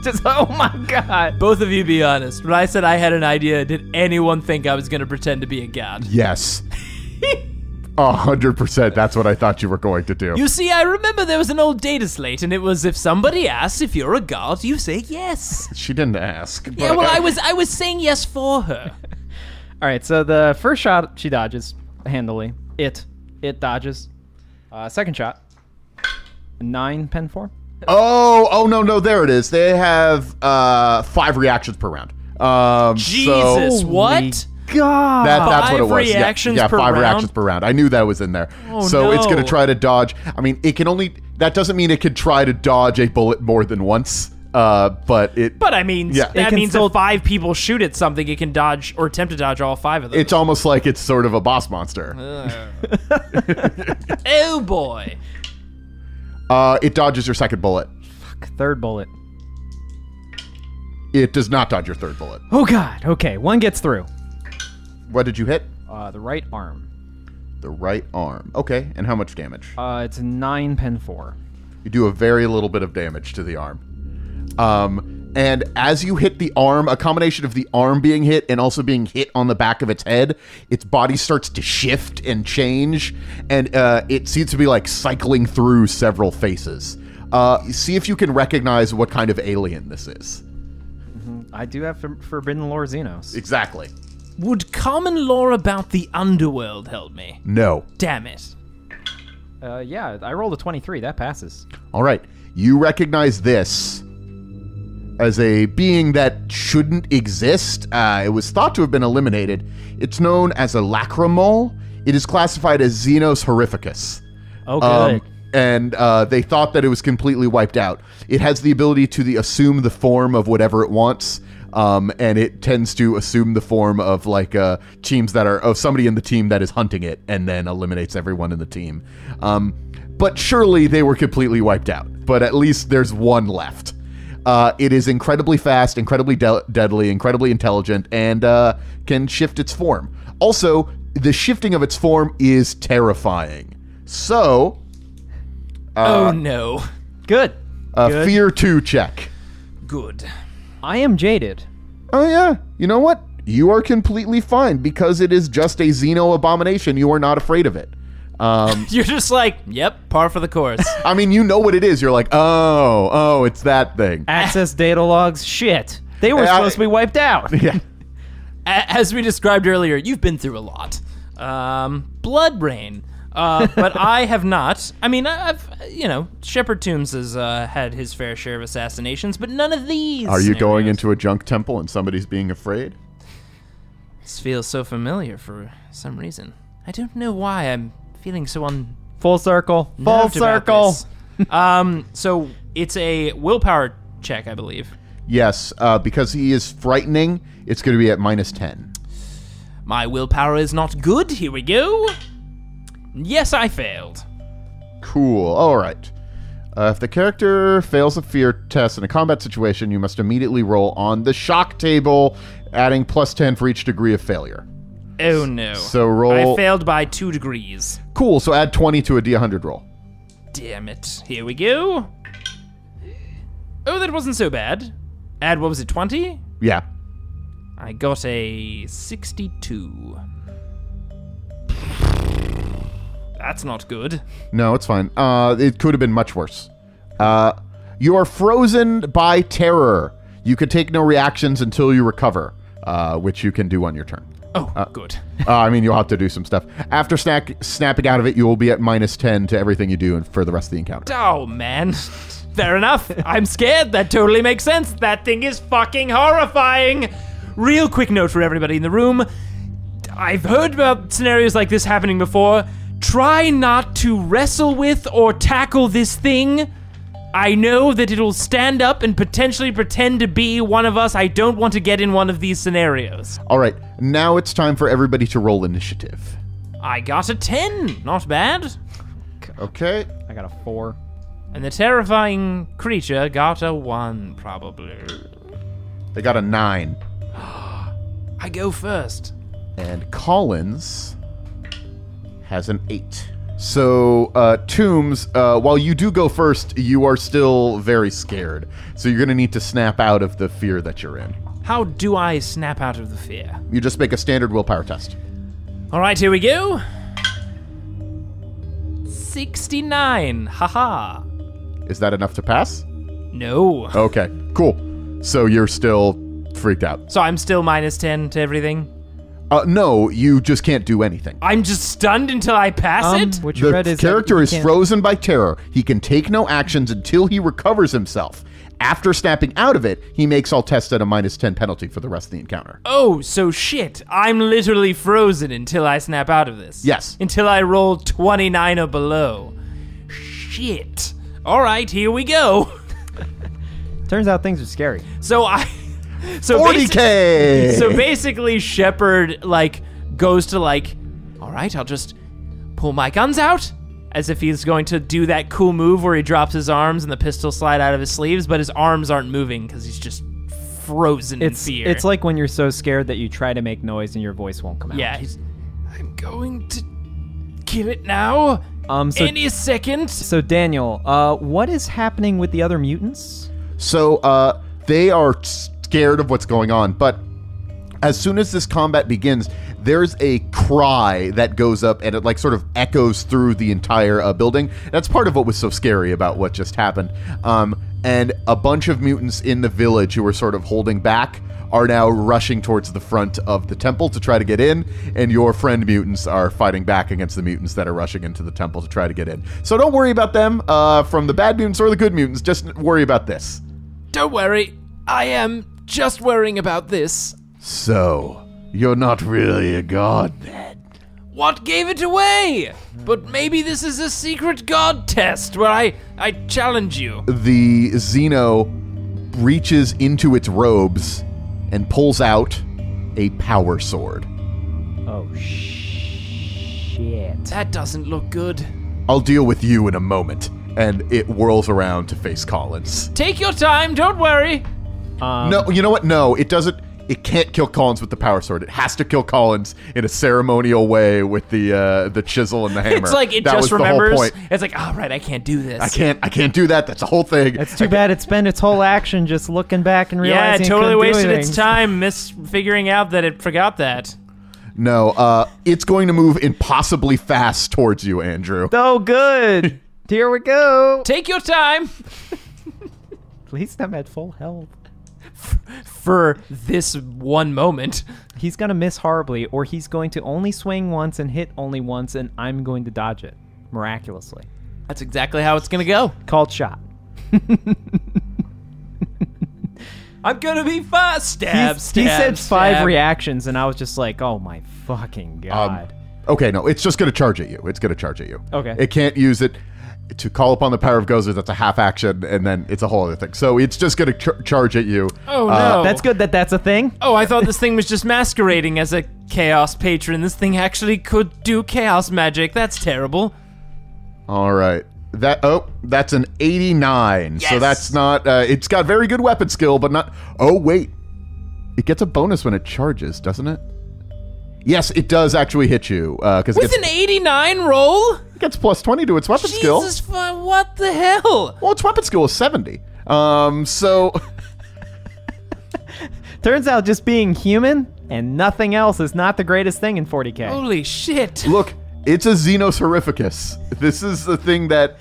Just, oh my god. Both of you be honest. When I said I had an idea, did anyone think I was going to pretend to be a god? Yes. 100%. That's what I thought you were going to do. You see, I remember there was an old data slate, and it was if somebody asks if you're a god, you say yes. She didn't ask. Yeah, well, I was saying yes for her. All right, so the first shot, she dodges handily. It dodges. Second shot, 9 pen 4. Oh, no, there it is. They have 5 reactions per round. Jesus, So what? God. that's what it was. 5 reactions yeah, per 5 round? reactions per round. I knew that was in there. Oh, so it's going to no. try to dodge. I mean, it can only... That doesn't mean it could try to dodge a bullet more than once. But I mean, Yeah. that can means still- if 5 people shoot at something, it can dodge or attempt to dodge all 5 of them. it's almost like it's sort of a boss monster. Oh boy. It dodges your second bullet. Third bullet. It does not dodge your third bullet. Oh god. Okay, 1 gets through. What did you hit? The right arm. The right arm. Okay, and how much damage? It's 9 pen 4. You do a very little bit of damage to the arm. And as you hit the arm, a combination of the arm being hit and also being hit on the back of its head, its body starts to shift and change, and it seems to be like cycling through several faces. See if you can recognize what kind of alien this is. I do have Forbidden Lore Xenos. Exactly. Would common lore about the underworld help me? No. Damn it. Yeah, I rolled a 23. That passes. All right. You recognize this as a being that shouldn't exist. It was thought to have been eliminated. It's known as a lacrimole. It is classified as Xenos horrificus. Oh, good. And they thought that it was completely wiped out. It has the ability to assume the form of whatever it wants, and it tends to assume the form of like teams that are of somebody in the team that is hunting it, and then eliminates everyone in the team. But surely they were completely wiped out. But at least there's one left. It is incredibly fast, incredibly deadly, incredibly intelligent, and can shift its form. Also, the shifting of its form is terrifying. So, Oh no. Good. Good. Fear 2 check. Good. I am jaded. Oh yeah, you know what? You are completely fine because it is just a Xeno abomination. You are not afraid of it. You're just like, yep, par for the course. I mean, you know what it is. You're like, oh, it's that thing. Access data logs. Shit. They were supposed to be wiped out. Yeah. As we described earlier, you've been through a lot. Blood rain. But I have not. I mean, I've Shepard Tombs has had his fair share of assassinations, but none of these. Are you going scenarios. into a junk temple and somebody's being afraid? This feels so familiar for some reason. I don't know why I'm feeling so Full circle. Full unnerved about circle. this. So it's a willpower check, I believe. Yes, because he is frightening, it's going to be at -10. My willpower is not good. Here we go. Yes, I failed. Cool. All right. If the character fails a fear test in a combat situation, you must immediately roll on the shock table, adding +10 for each degree of failure. Oh no. So roll... I failed by 2 degrees. Cool, so add 20 to a D100 roll. Damn it. Here we go. Oh, that wasn't so bad. Add, what was it, 20? Yeah. I got a 62. That's not good. No, it's fine. It could have been much worse. You are frozen by terror. You could take no reactions until you recover, which you can do on your turn. Oh, good. I mean, you'll have to do some stuff. After snapping out of it, you will be at -10 to everything you do for the rest of the encounter. Oh, man. Fair enough. I'm scared. That totally makes sense. That thing is fucking horrifying. Real quick note for everybody in the room. I've heard about scenarios like this happening before. Try not to wrestle with or tackle this thing. I know that it'll stand up and potentially pretend to be one of us. I don't want to get in one of these scenarios. All right, now it's time for everybody to roll initiative. I got a 10. Not bad. Okay. I got a 4. And the terrifying creature got a 1, probably. They got a 9. I go first. And Collins has an 8. So, Tombs, while you do go first, you are still very scared. So you're going to need to snap out of the fear that you're in. How do I snap out of the fear? You just make a standard willpower test. All right, here we go. 69. Haha. Is that enough to pass? No. Okay, cool. So you're still freaked out. So I'm still -10 to everything? No, you just can't do anything. I'm just stunned until I pass it? What you read The is character that is frozen by terror. He can take no actions until he recovers himself. After snapping out of it, he makes all tests at a -10 penalty for the rest of the encounter. Oh, so shit. I'm literally frozen until I snap out of this. Yes. Until I roll 29 or below. Shit. All right, here we go. Turns out things are scary. So 40K! So basically, Shepard, goes to, all right, I'll just pull my guns out, as if he's going to do that cool move where he drops his arms and the pistols slide out of his sleeves, but his arms aren't moving because he's just frozen in fear. It's like when you're so scared that you try to make noise and your voice won't come out. Yeah, I'm going to kill it now. Any second. So, Daniel, what is happening with the other mutants? So, they are scared of what's going on, but as soon as this combat begins, there's a cry that goes up and it sort of echoes through the entire building. That's part of what was so scary about what just happened. And a bunch of mutants in the village who were sort of holding back are now rushing towards the front of the temple to try to get in, and your friend mutants are fighting back against the mutants that are rushing into the temple to try to get in. So don't worry about them from the bad mutants or the good mutants, just worry about this. Don't worry, I am just worrying about this. So, you're not really a god then? What gave it away? But maybe this is a secret god test where I challenge you. The Xeno reaches into its robes and pulls out a power sword. Oh, shit. That doesn't look good. I'll deal with you in a moment. And it whirls around to face Collins. Take your time, don't worry. No, you know what? No, it doesn't. It can't kill Collins with the power sword. It has to kill Collins in a ceremonial way with the chisel and the hammer. It's like it that just was remembers. The whole point. It's like, all right, I can't do this. I can't do that. That's the whole thing. It's too bad it spent its whole action just looking back and Yeah, realizing it totally couldn't do wasted anything. its time figuring out that it forgot that. No, it's going to move impossibly fast towards you, Andrew. Oh, good. Here we go. Take your time. At least I'm at full health. For this one moment. He's going to miss horribly, or he's going to only swing once and hit only once, and I'm going to dodge it. Miraculously. That's exactly how it's going to go. Called shot. I'm going to be fast. Stab, he stab, said stab. 5 reactions, and I was just like, oh my fucking God. Okay, no, it's just going to charge at you. It's going to charge at you. Okay. It can't use it to call upon the power of Gozer. That's a half action, and then it's a whole other thing. So it's just going to charge at you. Oh, no. That's good that that's a thing. Oh, I thought this thing was just masquerading as a chaos patron. This thing actually could do chaos magic. That's terrible. All right. That's an 89. Yes. So that's not... it's got very good weapon skill, but not... Oh, wait. It gets a bonus when it charges, doesn't it? Yes, it does actually hit you. With an 89 roll? It gets plus 20 to its weapon skill. Jesus, what the hell? Well, its weapon skill is 70. So... Turns out just being human and nothing else is not the greatest thing in 40K. Holy shit. Look, it's a Xenos Horrificus. This is the thing that...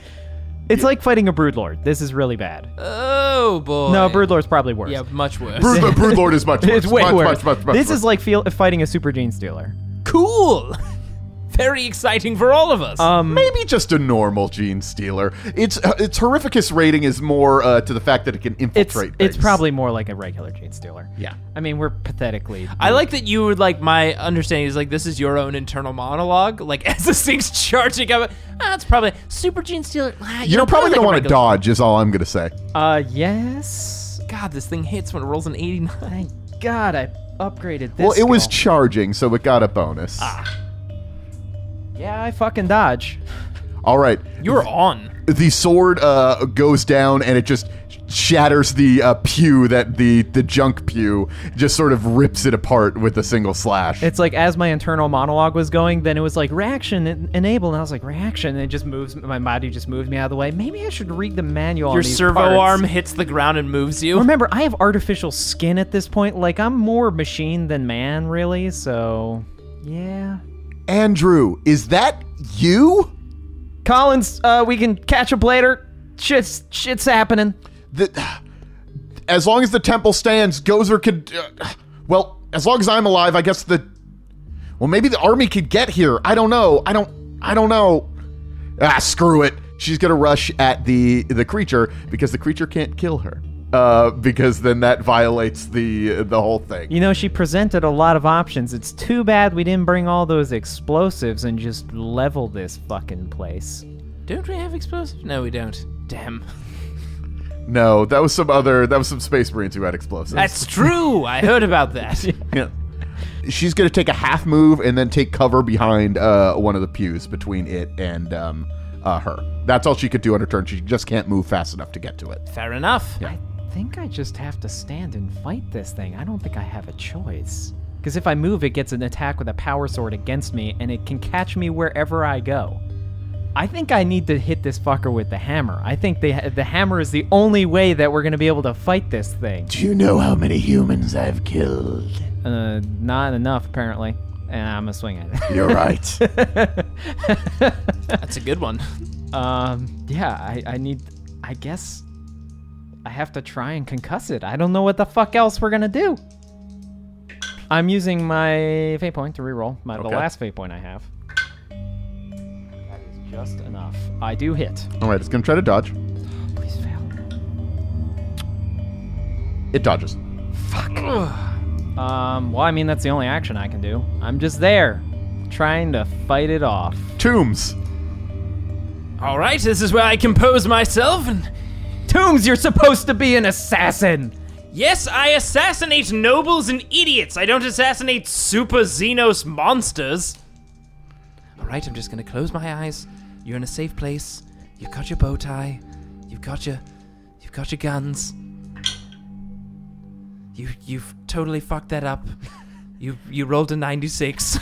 It's like fighting a Broodlord. This is really bad. Oh, boy. No, Broodlord's probably worse. Yeah, much worse. Broodlord is much worse. It's way worse. Much This worse. is like fighting a Super Gene Stealer. Cool. Very exciting for all of us. Maybe just a normal Gene Stealer. Its Horrificus rating is more to the fact that it can infiltrate It's things. probably more like a regular Gene Stealer. Yeah. I mean, we're pathetically... I like that you would like my understanding is like this is your own internal monologue. Like as this thing's charging up, it's probably Super Gene Stealer. You're probably going to want to dodge is all I'm going to say. Yes. God, this thing hits when it rolls an 89. Thank God I upgraded this Well, it was skill. charging, so it got a bonus. Yeah, I fucking dodge. All right. You're on. The sword goes down, and it just shatters the pew, that the junk pew, just sort of rips it apart with a single slash. It's like as my internal monologue was going, then it was like reaction enabled, and I was like reaction, and it just moves. My body just moved me out of the way. Maybe I should read the manual. Your on these servo parts. arm hits the ground and moves you. Remember, I have artificial skin at this point. Like I'm more machine than man, really. So, yeah. Andrew, is that you? Collins, we can catch up later. Shit's happening. As long as the temple stands, Gozer could... well, as long as I'm alive, I guess well, maybe the army could get here. I don't know. I don't know. Screw it. She's gonna rush at the creature, because the creature can't kill her. Because then that violates the whole thing. You know, she presented a lot of options. It's too bad we didn't bring all those explosives and just level this fucking place. Don't we have explosives? No, we don't. Damn. No, that was some Space Marines who had explosives. That's true. I heard about that. Yeah. She's gonna take a half move and then take cover behind one of the pews between it and her. That's all she could do on her turn. She just can't move fast enough to get to it. Fair enough. Yeah. I think I just have to stand and fight this thing. I don't think I have a choice. Because if I move, it gets an attack with a power sword against me, and it can catch me wherever I go. I think I need to hit this fucker with the hammer. I think the hammer is the only way that we're going to be able to fight this thing. Do you know how many humans I've killed? Not enough, apparently. And I'm going to swing at it. You're right. That's a good one. Yeah, I guess I have to try and concuss it. I don't know what the fuck else we're gonna do. I'm using my fate point to reroll the last fate point I have. That is just enough. I do hit. All right, it's gonna try to dodge. Please fail. It dodges. Well, I mean, that's the only action I can do. I'm just there, trying to fight it off. Tombs. All right, this is where I compose myself and... Tombs, you're supposed to be an assassin! Yes, I assassinate nobles and idiots. I don't assassinate super Xenos monsters. All right, I'm just gonna close my eyes. You're in a safe place. You've got your bow tie. You've got your guns. You've totally fucked that up. You rolled a 96.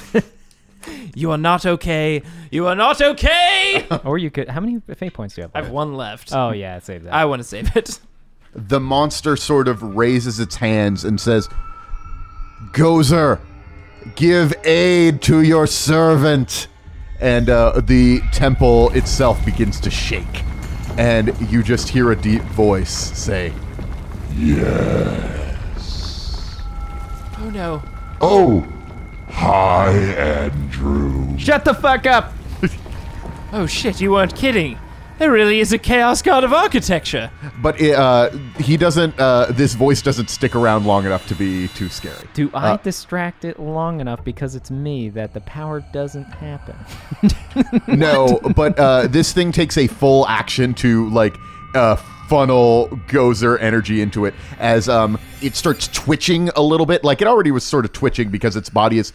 You are not okay. You are not okay. Or you could. How many fate points do you have? I have one left. Oh yeah, save that. I want to save it. The monster sort of raises its hands and says, Gozer, give aid to your servant. And the temple itself begins to shake. And you just hear a deep voice say, Yes. Oh no. Oh, hi, Andrew. Shut the fuck up! Oh shit, you weren't kidding. There really is a chaos god of architecture. But he doesn't, this voice doesn't stick around long enough to be too scary. Do I distract it long enough because it's me that the power doesn't happen? No, but this thing takes a full action to, like, funnel Gozer energy into it as it starts twitching a little bit. Like, it already was sort of twitching because its body is,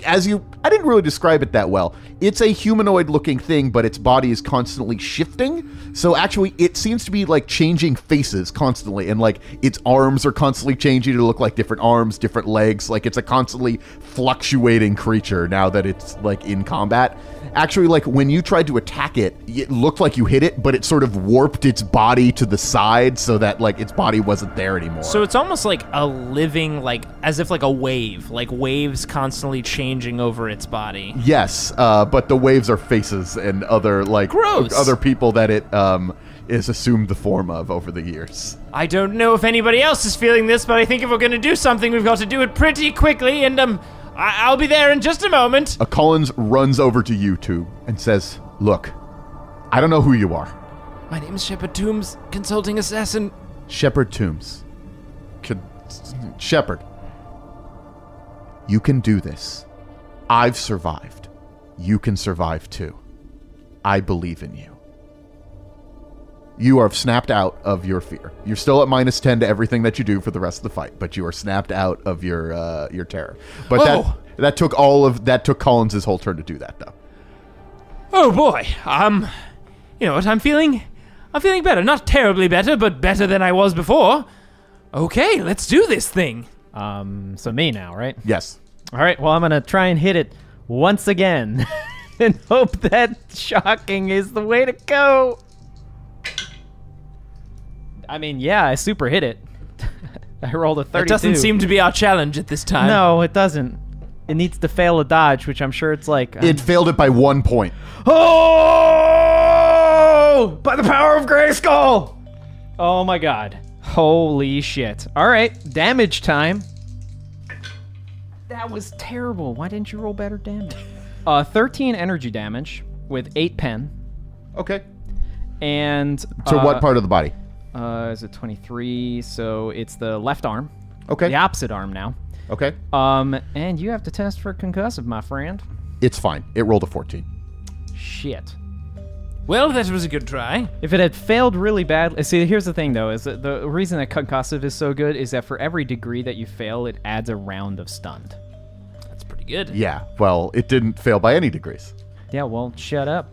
I didn't really describe it that well. It's a humanoid looking thing, but its body is constantly shifting. So actually it seems to be like changing faces constantly, and like its arms are constantly changing to look like different arms, different legs. Like, it's a constantly fluctuating creature now that it's like in combat. Actually, like, when you tried to attack it, it looked like you hit it, but it sort of warped its body to the side so that, like, its body wasn't there anymore. So it's almost like a living, like, as if like a wave, like waves constantly changing over its body. Yes, but the waves are faces and other, like, Gross. other people that it is assumed the form of over the years. I don't know if anybody else is feeling this, but I think if we're going to do something, we've got to do it pretty quickly, and I'll be there in just a moment. Collins runs over to you two and says, "Look, I don't know who you are." My name is Shepard Tombs, consulting assassin. Shepard Tombs. Shepard, you can do this. I've survived. You can survive too. I believe in you. You are snapped out of your fear. You're still at -10 to everything that you do for the rest of the fight, but you are snapped out of your terror. But that took Collins' whole turn to do that, though. Oh boy, you know what? I'm feeling better. Not terribly better, but better than I was before. Okay, let's do this thing. So me now, right? Yes. All right, well, I'm going to try and hit it once again and hope that shocking is the way to go. I mean, yeah, I super hit it. I rolled a 32. It doesn't seem to be our challenge at this time. No, it doesn't. It needs to fail a dodge, which I'm sure it's like... It failed it by 1 point. Oh! By the power of Grayskull! Oh my god. Holy shit. Alright, damage time. That was terrible. Why didn't you roll better damage? 13 energy damage with 8 pen. Okay. And... So what part of the body? Is it 23? So it's the left arm. Okay. The opposite arm now. Okay. And you have to test for concussive, my friend. It's fine. It rolled a 14. Shit. Well, that was a good try. If it had failed really badly... See, here's the thing, though, is that the reason that concussive is so good is that for every degree that you fail, it adds a round of stunned. That's pretty good. Yeah, well, it didn't fail by any degrees. Yeah, well, shut up.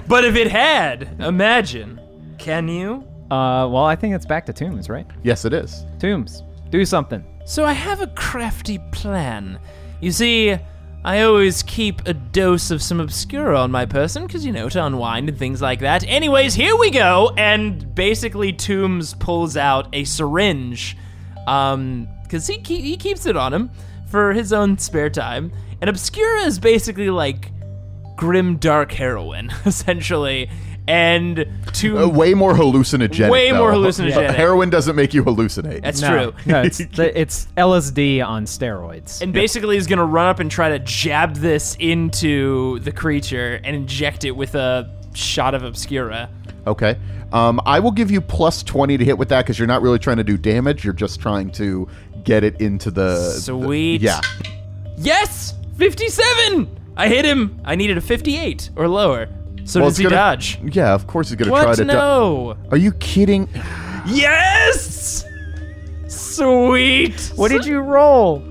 But if it had, imagine. Can you? Well, I think it's back to Tombs, right? Yes, it is. Tombs, do something. So I have a crafty plan. You see, I always keep a dose of some Obscura on my person, because, you know, to unwind and things like that. Anyways, here we go, and basically Tombs pulls out a syringe, because he keeps it on him for his own spare time. And Obscura is basically like grim dark heroin, essentially. And way more hallucinogenic. Way more hallucinogenic. Heroin doesn't make you hallucinate. That's true. No, it's LSD on steroids. And basically he's going to run up and try to jab this into the creature and inject it with a shot of Obscura. Okay. I will give you plus 20 to hit with that because you're not really trying to do damage. You're just trying to get it into the... Sweet. Yeah. Yes! 57! I hit him. I needed a 58 or lower. So does he dodge? Yeah, of course he's going to What? try to No. Are you kidding? Yes! Sweet. What did you roll?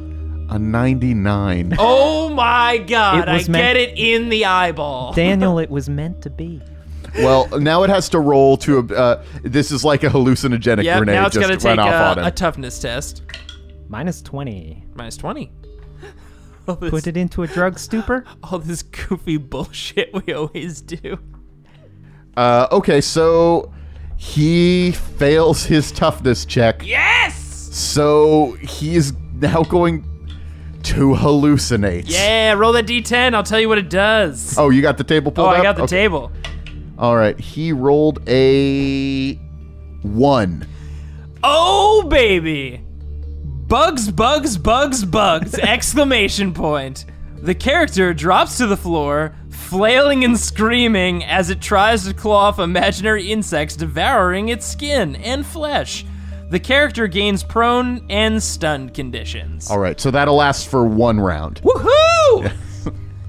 A 99. Oh my god, It was I meant- get it in the eyeball. Daniel, it was meant to be. Well, now it has to roll to this is like a hallucinogenic Yep, grenade now it's just going to went take off on a him. toughness test. Minus 20. Minus 20. Put it into a drug stupor? All this goofy bullshit we always do. Okay, so he fails his toughness check. Yes! So he's now going to hallucinate. Yeah, roll that d10. I'll tell you what it does. Oh, you got the table pulled up? I got the Okay. table. All right, he rolled a 1. Oh, baby. Bugs, bugs, bugs, bugs, exclamation point. The character drops to the floor, flailing and screaming as it tries to claw off imaginary insects, devouring its skin and flesh. The character gains prone and stunned conditions. All right, so that'll last for 1 round. Woohoo!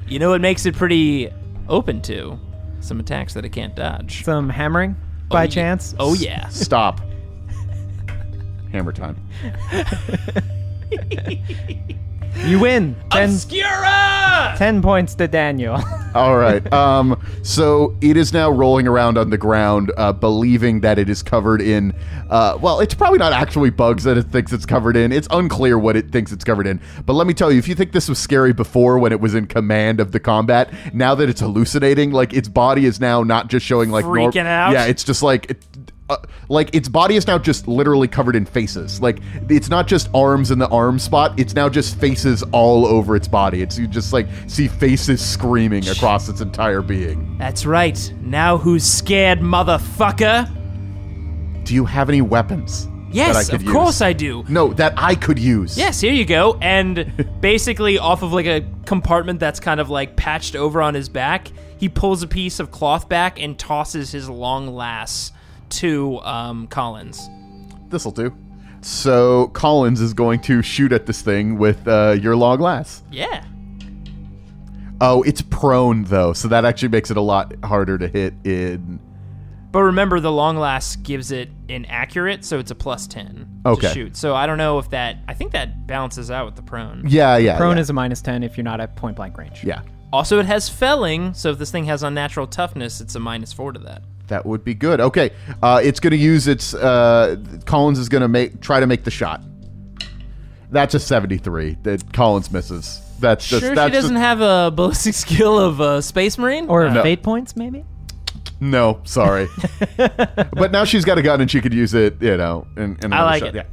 You know what makes it pretty open to? Some attacks that it can't dodge. Some hammering? by chance? Oh, yeah. Stop. Hammer time. You win. 10 Obscura! 10 points to Daniel. All right. So it is now rolling around on the ground, believing that it is covered in. Well, it's probably not actually bugs that it thinks it's covered in. It's unclear what it thinks it's covered in. But let me tell you, if you think this was scary before when it was in command of the combat, now that it's hallucinating, like its body is now not just showing like freaking out. Yeah, it's just like. Like its body is now just literally covered in faces. Like it's not just arms in the arm spot. It's now just faces all over its body. It's you just like see faces screaming across its entire being. That's right. Now who's scared, motherfucker? Do you have any weapons? Yes, of course I do. No, that I could use. Yes, here you go. And basically off of like a compartment that's kind of like patched over on his back, he pulls a piece of cloth back and tosses his long lass to Collins. This'll do. So Collins is going to shoot at this thing with your long lass. Yeah. Oh, it's prone though, so that actually makes it a lot harder to hit in. But remember, the long lass gives it inaccurate, so it's a +10 to shoot. So I don't know if that. I think that balances out with the prone. Yeah. Prone is a -10 if you're not at point blank range. Yeah. Also, it has felling, so if this thing has unnatural toughness, it's a -4 to that. That would be good. Okay, it's going to use its. Collins is going to try to make the shot. That's a 73. That Collins misses. That's just. Sure, that's she doesn't have a ballistic skill of a space marine, Or fate points, maybe. No, sorry. But now she's got a gun and she could use it. You know, in I like shot. it. Yeah.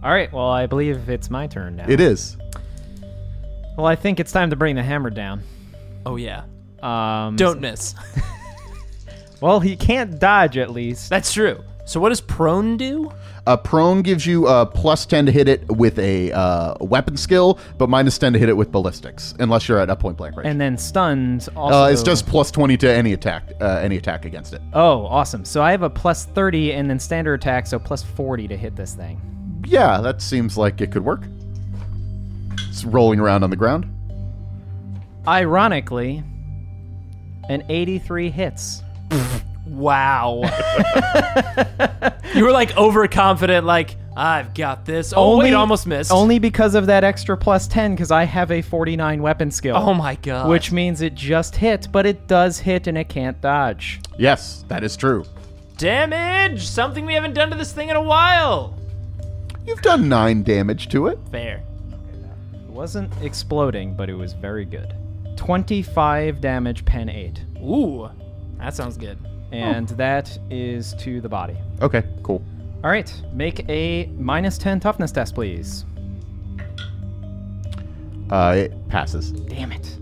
All right. Well, I believe it's my turn now. It is. Well, I think it's time to bring the hammer down. Oh yeah. Um, Don't miss. Well, he can't dodge at least. That's true. So what does prone do? Prone gives you a +10 to hit it with a weapon skill, but -10 to hit it with ballistics, unless you're at a point blank range. And then stunned also. It's just +20 to any attack against it. Oh, awesome. So I have a +30 and then standard attack, so +40 to hit this thing. Yeah, that seems like it could work. It's rolling around on the ground. Ironically, an 83 hits. Wow. You were like overconfident, like, I've got this. Oh, wait, almost missed. Only because of that extra +10, because I have a 49 weapon skill. Oh my god. Which means it just hit, but it does hit and it can't dodge. Yes, that is true. Damage! Something we haven't done to this thing in a while. You've done 9 damage to it. Fair. It wasn't exploding, but it was very good. 25 damage, pen 8. Ooh, that sounds good. And that is to the body. Okay, cool. All right, make a -10 toughness test, please. It passes. Damn it.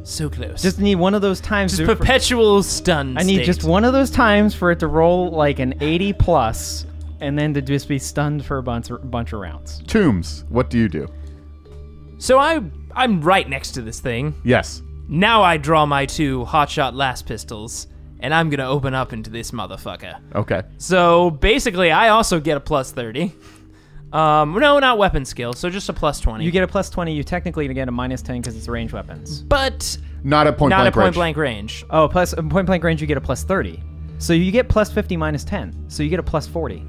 So close. Just need one of those times. Just perpetual stun I need state. just one of those times for it to roll like an 80 plus, and then to just be stunned for a bunch of rounds. Tombs, what do you do? So I'm right next to this thing. Yes. Now I draw my 2 hotshot last pistols, and I'm gonna open up into this motherfucker. Okay. So basically, I also get a +30. No, not weapon skill, so just a +20. You get a +20. You technically get a -10 because it's ranged weapons. but Not at point not blank at point range. blank range. Oh, plus point blank range, you get a +30. So you get +50 -10. So you get a +40.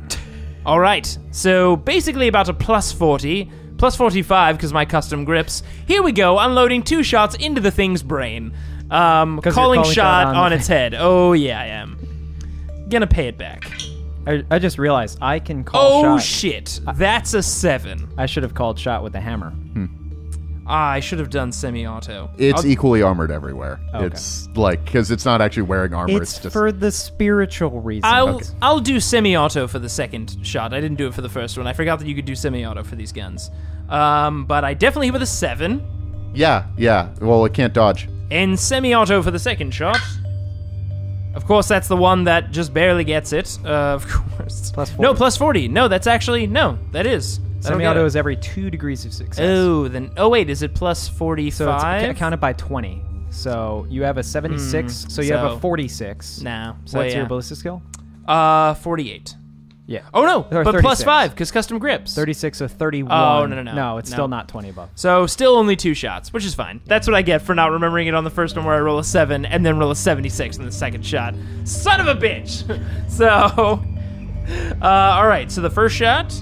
All right, so basically about a +40, +45 because my custom grips. Here we go, unloading 2 shots into the thing's brain. Calling shot on its head. Oh yeah, I am. Gonna pay it back. I just realized I can call shot. Oh shit, that's a 7. I should have called shot with the hammer. I should have done semi-auto. It's equally armored everywhere. Okay. It's like, because it's not actually wearing armor. It's just for the spiritual reason. I'll do semi-auto for the second shot. I didn't do it for the first one. I forgot that you could do semi-auto for these guns. But I definitely hit with a 7. Yeah. Well, it can't dodge. And semi-auto for the second shot. Of course, that's the one that just barely gets it. Of course. +40. No, +40. No, that's actually... No, that is. Semi-auto is every 2 degrees of success. Oh, then... Oh, wait, is it +45? So it's counted by 20. So you have a 76, so you have a 46. No. So What's yeah. your ballistic skill? 48. Yeah. Oh, no, Or but plus 36. 5, because custom grips. 36 or 31. Oh, no. No, it's No. still not 20 above. So still only 2 shots, which is fine. That's what I get for not remembering it on the first one where I roll a 7 and then roll a 76 in the second shot. Son of a bitch! So, all right, so the first shot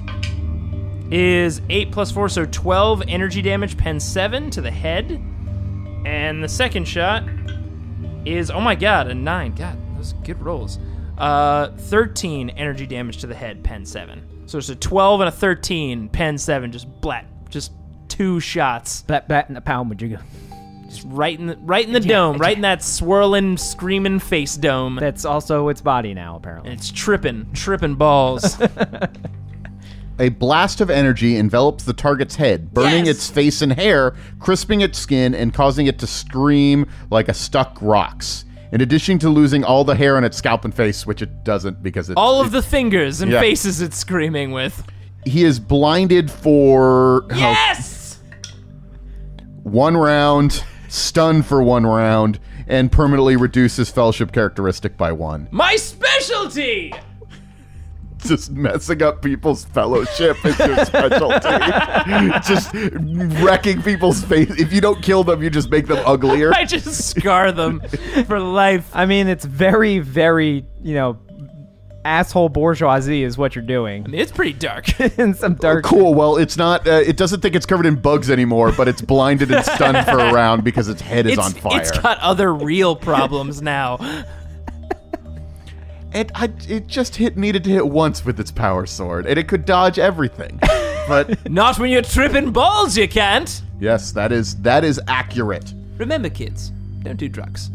is 8 plus 4, so 12 energy damage, pen 7 to the head. And the second shot is, oh my god, a 9. God, those are good rolls. 13 energy damage to the head, pen 7. So it's a 12 and a 13, pen 7, just 2 shots. Bat in the pound, would you go? Just right in the dome, right in that swirling, screaming face dome. That's also its body now, apparently. And it's tripping balls. A blast of energy envelops the target's head, burning Yes! its face and hair, crisping its skin, and causing it to scream like a stuck rocks. In addition to losing all the hair on its scalp and face, which it doesn't because it's... All of the fingers and Yeah. faces it's screaming with. He is blinded for... Yes! 1 round, stunned for 1 round, and permanently reduces fellowship characteristic by 1. My specialty! Just messing up people's fellowship is your specialty. Just wrecking people's face. If you don't kill them, you just make them uglier. I just scar them for life. I mean, it's very, very, asshole bourgeoisie is what you're doing. It's pretty dark. In some dark... Cool. Well, it's not. It doesn't think it's covered in bugs anymore, but it's blinded and stunned for a round because its head is on fire. It's got other real problems now. It just needed to hit once with its power sword, and it could dodge everything. But Not when you're tripping balls, you can't. yes, that is accurate. Remember, kids, don't do drugs.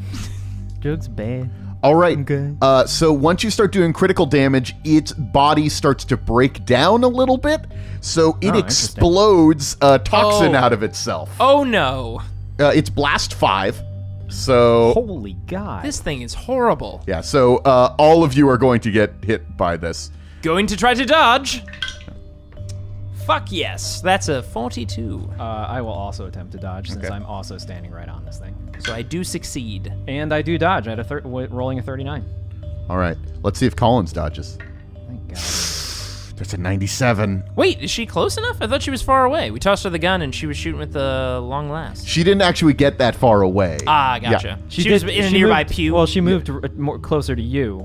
Drugs bad. All right. Okay. So once you start doing critical damage, its body starts to break down a little bit. So it explodes toxin out of itself. Oh no. It's blast 5. So Holy God. This thing is horrible. yeah. So all of you are going to get hit by this. Going to try to dodge. Fuck yes. That's a 42. I will also attempt to dodge since Okay. I'm also standing right on this thing. So I do succeed. And I do dodge at rolling a 39. All right. Let's see if Collins dodges. Thank God. There's a 97. Wait, is she close enough? I thought she was far away. We tossed her the gun and she was shooting with the long last. She didn't actually get that far away. Ah, gotcha. Yeah. She was in a nearby pew. Well, she moved more closer to you.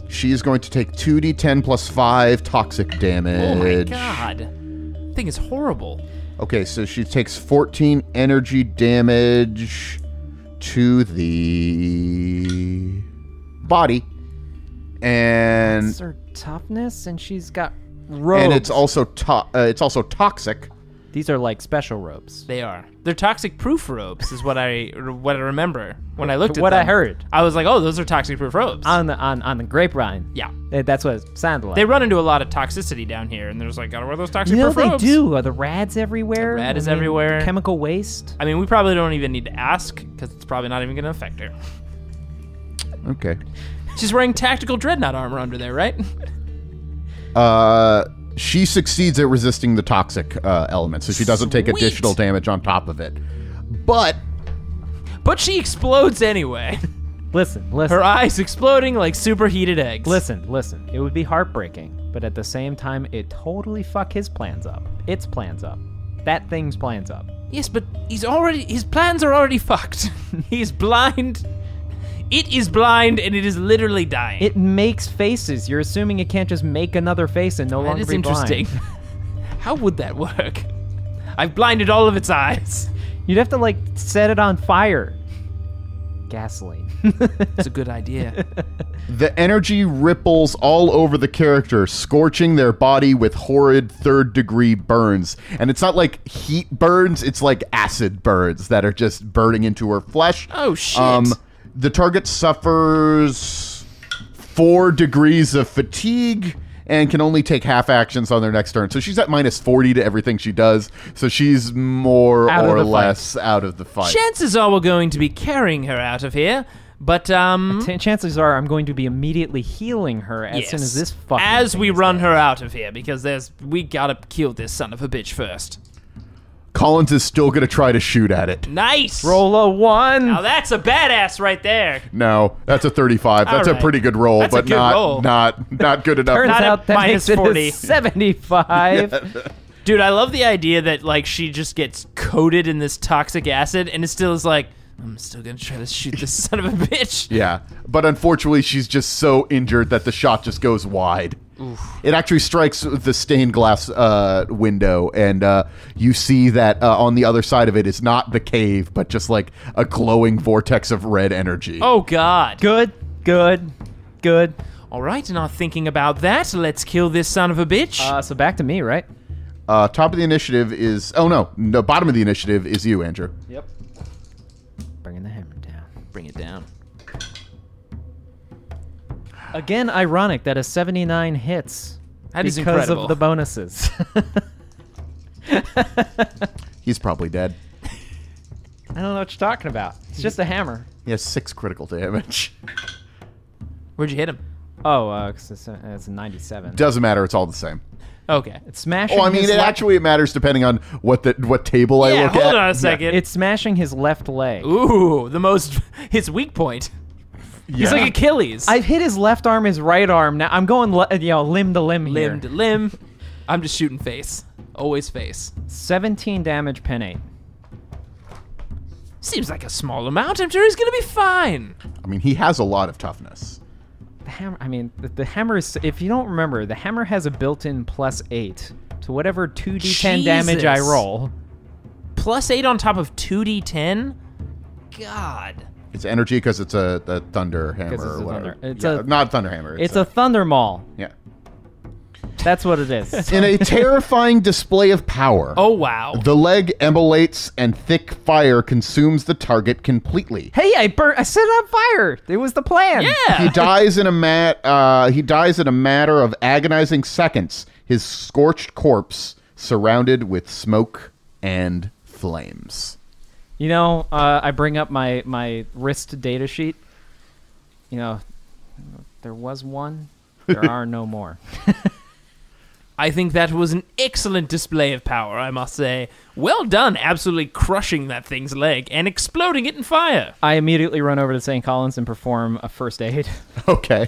She is going to take 2d10 plus 5 toxic damage. Oh my god. That thing is horrible. Okay, so she takes 14 energy damage to the body. And It's her toughness, and she's got robes. and it's also toxic. These are like special robes. They are. They're toxic proof robes, is what I remember when I looked at What them. I heard. I was like, oh, those are toxic proof robes. On the grapevine. Yeah. That's what it sounded like. They run into a lot of toxicity down here, and there's like, gotta wear those toxic proof they robes. do. Are the rads everywhere? The rad is everywhere. Chemical waste. I mean, we probably don't even need to ask, because it's probably not even gonna affect her. Okay. She's wearing tactical dreadnought armor under there, right? She succeeds at resisting the toxic element, so she doesn't take Sweet. additional damage on top of it. But But she explodes anyway. Listen. Her eyes exploding like superheated eggs. Listen. It would be heartbreaking, but at the same time, it totally fuck his plans up. Its plans up. That thing's plans up. Yes, but his plans are already fucked. He's blind. It is blind, and it is literally dying. It makes faces. You're assuming it can't just make another face and no That longer is be interesting. blind. How would that work? I've blinded all of its eyes. You'd have to set it on fire. Gasoline. That's a good idea. the energy ripples all over the character, scorching their body with horrid third-degree burns. And it's not like heat burns, it's like acid burns that are just burning into her flesh. Oh, shit. The target suffers 4 degrees of fatigue and can only take half actions on their next turn. So she's at minus 40 to everything she does. So she's more Out of or the less out of the fight. Chances are we're going to be carrying her out of here, but Chances are I'm going to be immediately healing her as soon as this fucking as thing we is run dead. her out of here, because we gotta kill this son of a bitch first. Collins is still going to try to shoot at it. Nice. Roll a 1. Now that's a badass right there. No, that's a 35. That's All a right. pretty good roll, That's a but good roll. not good enough. Turns Not a out that minus makes it 40. a 75. Dude, I love the idea that like she just gets coated in this toxic acid and it still is like, I'm still gonna try to shoot this son of a bitch. Yeah, but unfortunately, she's just so injured that the shot just goes wide. Oof. It actually strikes the stained glass window, and you see that on the other side of it is not the cave, but just like a glowing vortex of red energy. Oh God. Good. All right, not thinking about that. Let's kill this son of a bitch. So back to me, right? Top of the initiative is... Oh, no, bottom of the initiative is you, Andrew. Yep. Bringing the hammer down. Bring it down. Again, ironic that a 79 hits That is because incredible. of the bonuses. He's probably dead. I don't know what you're talking about. It's just a hammer. He has 6 critical damage. Where'd you hit him? Oh, 'cause it's a 97. Doesn't matter, it's all the same. Okay. It's smashing. Oh, I mean, his it matters depending on what table I Yeah, look hold at. on a second. It's smashing his left leg. Ooh, his weak point. He's like Achilles. I've hit his left arm, his right arm. Now I'm going, limb to limb here. Limb to limb. I'm just shooting face. Always face. 17 damage, pen 8. Seems like a small amount. I'm sure he's gonna be fine. I mean, he has a lot of toughness. The hammer. I mean, the hammer is. If you don't remember, the hammer has a built-in +8 to whatever 2d10 damage I Jesus. roll. +8 on top of 2d10? God. It's energy because it's a thunder hammer Because it's or a whatever. thunder- it's Yeah, a- not thunder hammer. It's a thunder maul. Yeah. That's what it is. In a terrifying display of power, Oh, wow. the leg emulates and thick fire consumes the target completely. Hey, I set it on fire. It was the plan. Yeah. He dies in a matter of agonizing seconds. His scorched corpse surrounded with smoke and flames. You know, I bring up my wrist data sheet. You know, there was one. There are no more. I think that was an excellent display of power, I must say. Well done, absolutely crushing that thing's leg and exploding it in fire. I immediately run over to St. Collins and perform a first aid. Okay.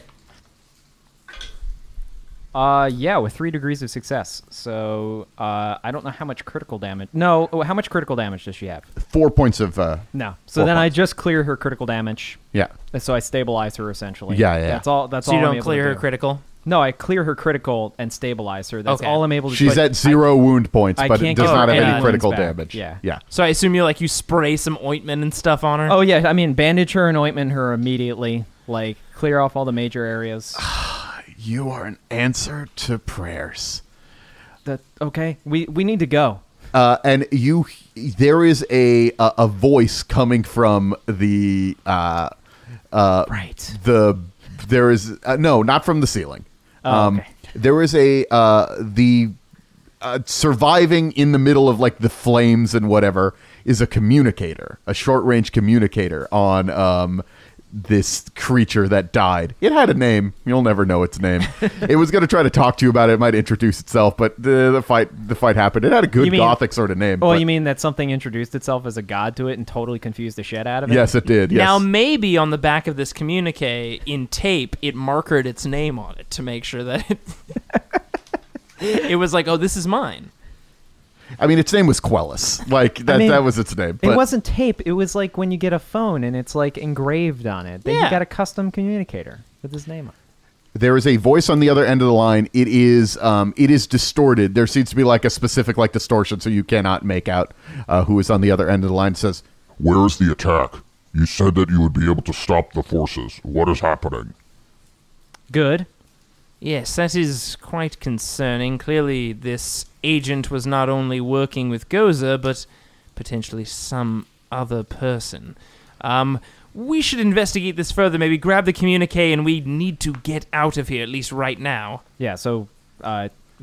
Yeah, with 3 degrees of success. So, I don't know how much critical damage. No, how much critical damage does she have? 4 points of... No. So 4 then I points. just clear her critical damage. Yeah. So I stabilize her essentially. Yeah. That's all. That's So all you I'm don't able clear to her do. critical? No, I clear her critical and stabilize her. That's Okay. all I'm able to do. She's But at 0 wound points, I but it can't does get not have any any wounds critical back. damage. Yeah. Yeah. So I assume you spray some ointment and stuff on her? Oh yeah, I mean bandage her and ointment her immediately. Like clear off all the major areas. You are an answer to prayers. Okay. We need to go. And there is a voice coming from the Right. there is no, not from the ceiling. Okay. There is surviving in the middle of like the flames and whatever is a communicator, a short range communicator on this creature that died. It had a name. You'll never know its name. It was going to try to talk to you about it. It might introduce itself, but the fight happened. It had a good You mean- gothic sort of name. Oh, but- you mean that something introduced itself as a god to it and totally confused the shit out of it? Yes, it did. Yes. Now, maybe on the back of this communique in tape, it markered its name on it to make sure that it was like, oh, this is mine. I mean, its name was Quellis. Like that. I mean, that was its name. But It wasn't tape. It was like when you get a phone and it's like engraved on it. Then Yeah. you got a custom communicator with his name on it. there is a voice on the other end of the line. It is distorted. There seems to be like a specific like distortion, so you cannot make out who is on the other end of the line. It says, Where is the attack? You said that you would be able to stop the forces. What is happening? Good. Yes, that is quite concerning. Clearly, this agent was not only working with Goza, but potentially some other person. We should investigate this further, maybe grab the communique, and we need to get out of here, at least right now. Yeah, so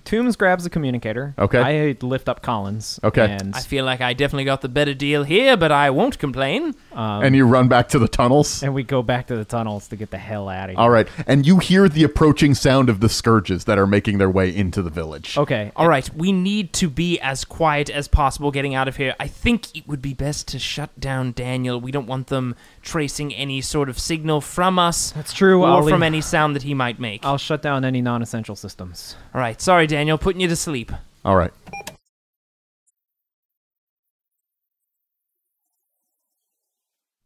Tombs grabs the communicator. Okay. I lift up Collins. Okay. And I feel like I definitely got the better deal here, but I won't complain. And you run back to the tunnels? we go back to the tunnels to get the hell out of here. All right. And you hear the approaching sound of the scourges that are making their way into the village. Okay. All right, we need to be as quiet as possible getting out of here. I think it would be best to shut down Daniel. We don't want them tracing any sort of signal from us. That's true. Or from any sound that he might make. I'll shut down any non-essential systems. All right, sorry, Daniel, putting you to sleep. All right.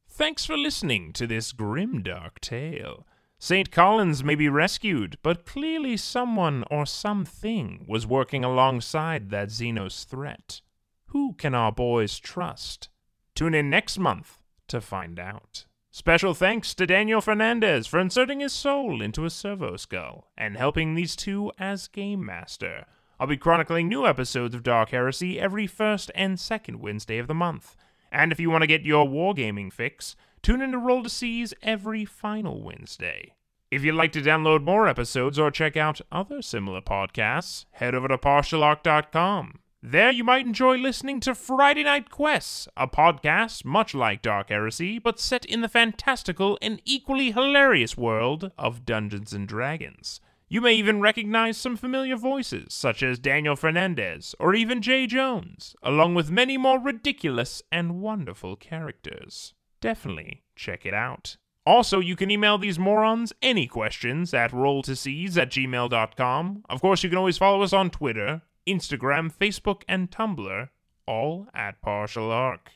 Thanks for listening to this grimdark tale. St. Collins may be rescued, but clearly someone or something was working alongside that Xenos threat. Who can our boys trust? Tune in next month to find out. Special thanks to Daniel Fernandez for inserting his soul into a servo skull and helping these two as Game Master. I'll be chronicling new episodes of Dark Heresy every first and second Wednesday of the month. And if you want to get your wargaming fix, tune in to Roll to Seas every final Wednesday. If you'd like to download more episodes or check out other similar podcasts, head over to partialarc.com. There you might enjoy listening to Friday Night Quests, a podcast much like Dark Heresy, but set in the fantastical and equally hilarious world of Dungeons & Dragons. You may even recognize some familiar voices, such as Daniel Fernandez or even Jay Jones, along with many more ridiculous and wonderful characters. Definitely check it out. Also, you can email these morons any questions at rolltoseas@gmail.com. Of course, you can always follow us on Twitter, Instagram, Facebook, and Tumblr, all at Partial Arc.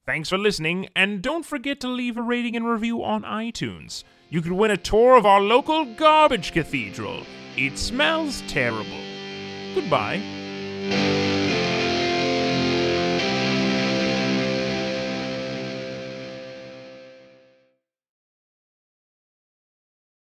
Thanks for listening, and don't forget to leave a rating and review on iTunes. You could win a tour of our local garbage cathedral. It smells terrible. Goodbye.